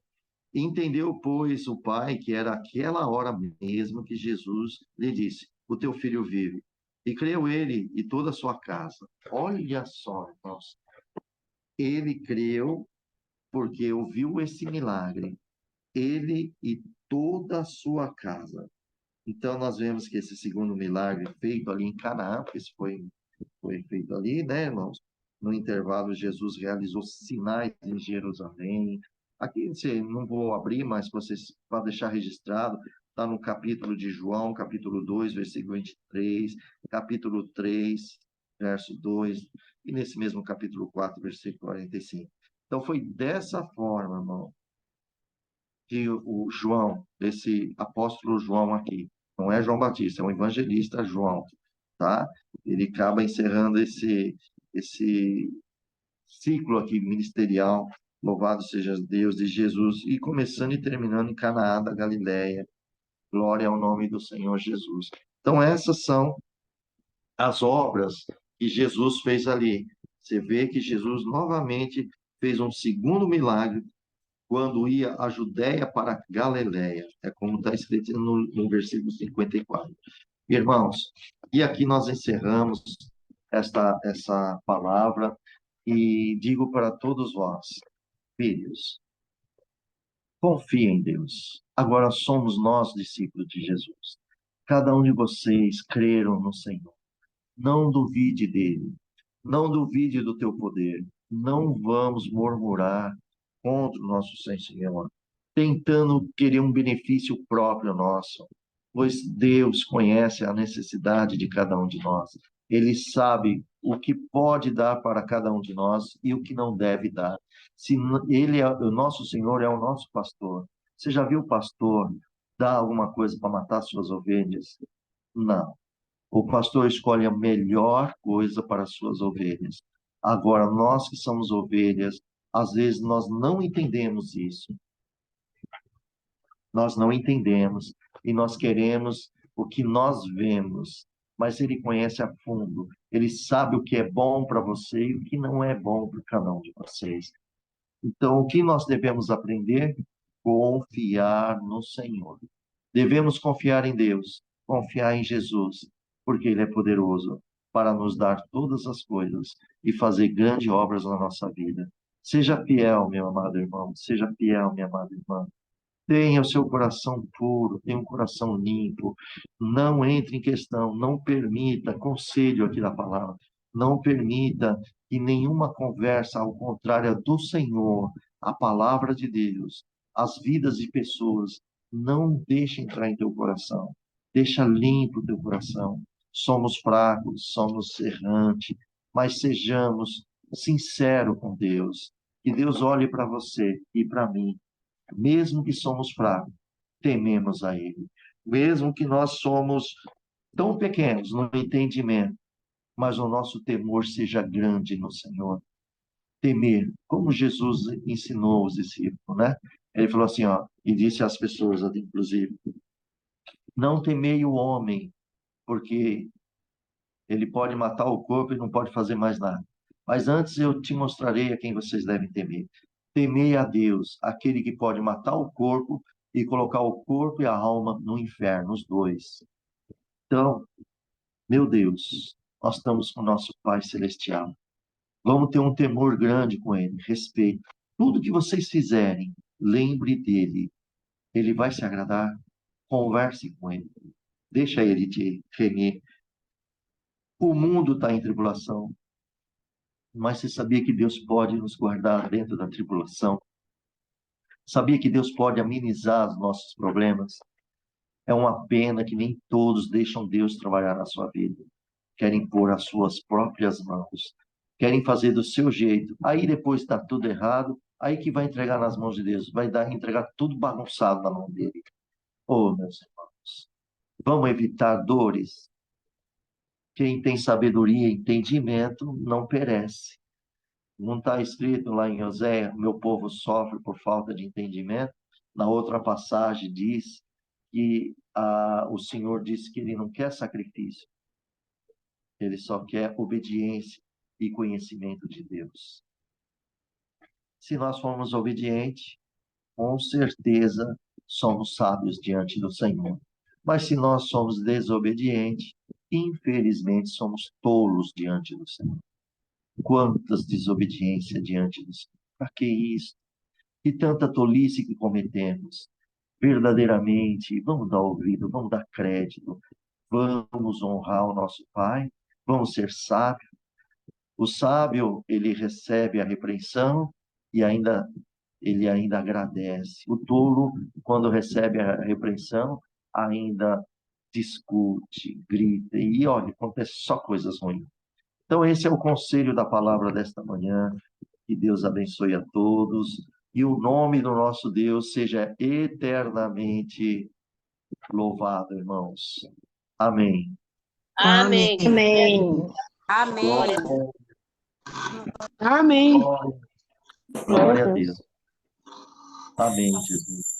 Entendeu, pois, o pai que era aquela hora mesmo que Jesus lhe disse: o teu filho vive. E creu ele e toda a sua casa. Olha só, irmãos. Ele creu porque ouviu esse milagre. Ele e toda a sua casa. Então, nós vemos que esse segundo milagre feito ali em Canaã, porque isso foi feito ali, né, irmãos? No intervalo, Jesus realizou sinais em Jerusalém. Aqui, não vou abrir, mas vocês, para deixar registrado, está no capítulo de João, capítulo 2, versículo 23, capítulo 3, verso 2, e nesse mesmo capítulo 4, versículo 45. Então, foi dessa forma, irmão, que o João, esse apóstolo João aqui, não é João Batista, é um evangelista João, tá? Ele acaba encerrando esse ciclo aqui ministerial, louvado seja Deus de Jesus, e começando e terminando em Canaã da Galileia. Glória ao nome do Senhor Jesus. Então, essas são as obras que Jesus fez ali. Você vê que Jesus novamente fez um segundo milagre quando ia a Judéia para a Galileia. É como está escrito no versículo 54. Irmãos, e aqui nós encerramos essa palavra e digo para todos vós, filhos, confiem em Deus. Agora somos nós discípulos de Jesus. Cada um de vocês creram no Senhor. Não duvide dele. Não duvide do teu poder. Não vamos murmurar contra o nosso Senhor, tentando querer um benefício próprio nosso, pois Deus conhece a necessidade de cada um de nós. Ele sabe o que pode dar para cada um de nós e o que não deve dar. Se ele é o nosso Senhor, é o nosso pastor. Você já viu o pastor dar alguma coisa para matar suas ovelhas? Não. O pastor escolhe a melhor coisa para as suas ovelhas. Agora, nós que somos ovelhas, às vezes nós não entendemos isso. Nós não entendemos e nós queremos o que nós vemos, mas ele conhece a fundo. Ele sabe o que é bom para você e o que não é bom para cada um de vocês. Então, o que nós devemos aprender? Confiar no Senhor. Devemos confiar em Deus, confiar em Jesus, porque Ele é poderoso para nos dar todas as coisas e fazer grandes obras na nossa vida. Seja fiel, meu amado irmão, seja fiel, minha amada irmã. Tenha o seu coração puro, tenha um coração limpo. Não entre em questão, não permita, conselho aqui da palavra, não permita que nenhuma conversa ao contrário do Senhor, a palavra de Deus, as vidas de pessoas, não deixe entrar em teu coração. Deixa limpo o teu coração. Somos fracos, somos errantes, mas sejamos sinceros com Deus. Que Deus olhe para você e para mim mesmo que somos fracos, tememos a Ele. Mesmo que nós somos tão pequenos no entendimento, mas o nosso temor seja grande no Senhor. Temer, como Jesus ensinou os discípulos, né? Ele falou assim, ó, e disse às pessoas, inclusive, não temei o homem, porque ele pode matar o corpo e não pode fazer mais nada. Mas antes eu te mostrarei a quem vocês devem temer. Temei a Deus, aquele que pode matar o corpo e colocar o corpo e a alma no inferno, os dois. Então, meu Deus, nós estamos com o nosso Pai Celestial. Vamos ter um temor grande com Ele, respeito. Tudo que vocês fizerem, lembre dele. Ele vai se agradar. Converse com Ele. Deixa Ele te remir. O mundo está em tribulação. Mas você sabia que Deus pode nos guardar dentro da tribulação? Sabia que Deus pode amenizar os nossos problemas? É uma pena que nem todos deixam Deus trabalhar na sua vida. Querem pôr as suas próprias mãos. Querem fazer do seu jeito. Aí depois está tudo errado Aí que vai entregar nas mãos de Deus, vai entregar tudo bagunçado na mão dele. Oh, meus irmãos, vamos evitar dores. Quem tem sabedoria e entendimento não perece. Não está escrito lá em Oséias, meu povo sofre por falta de entendimento. Na outra passagem diz que o Senhor disse que ele não quer sacrifício, ele só quer obediência e conhecimento de Deus. Se nós formos obedientes, com certeza somos sábios diante do Senhor. Mas se nós somos desobedientes, infelizmente somos tolos diante do Senhor. Quantas desobediências diante do Senhor. Para que isso? E tanta tolice que cometemos. Verdadeiramente, vamos dar ouvido, vamos dar crédito, vamos honrar o nosso Pai, vamos ser sábios. O sábio, ele recebe a repreensão e ele ainda agradece. O tolo, quando recebe a repreensão, ainda discute, grita, e olha, acontece só coisas ruins. Então, esse é o conselho da palavra desta manhã. Que Deus abençoe a todos e o nome do nosso Deus seja eternamente louvado, irmãos. Amém. Amém. Amém. Glória. Amém. Amém. Glória a Deus. Amém, Jesus.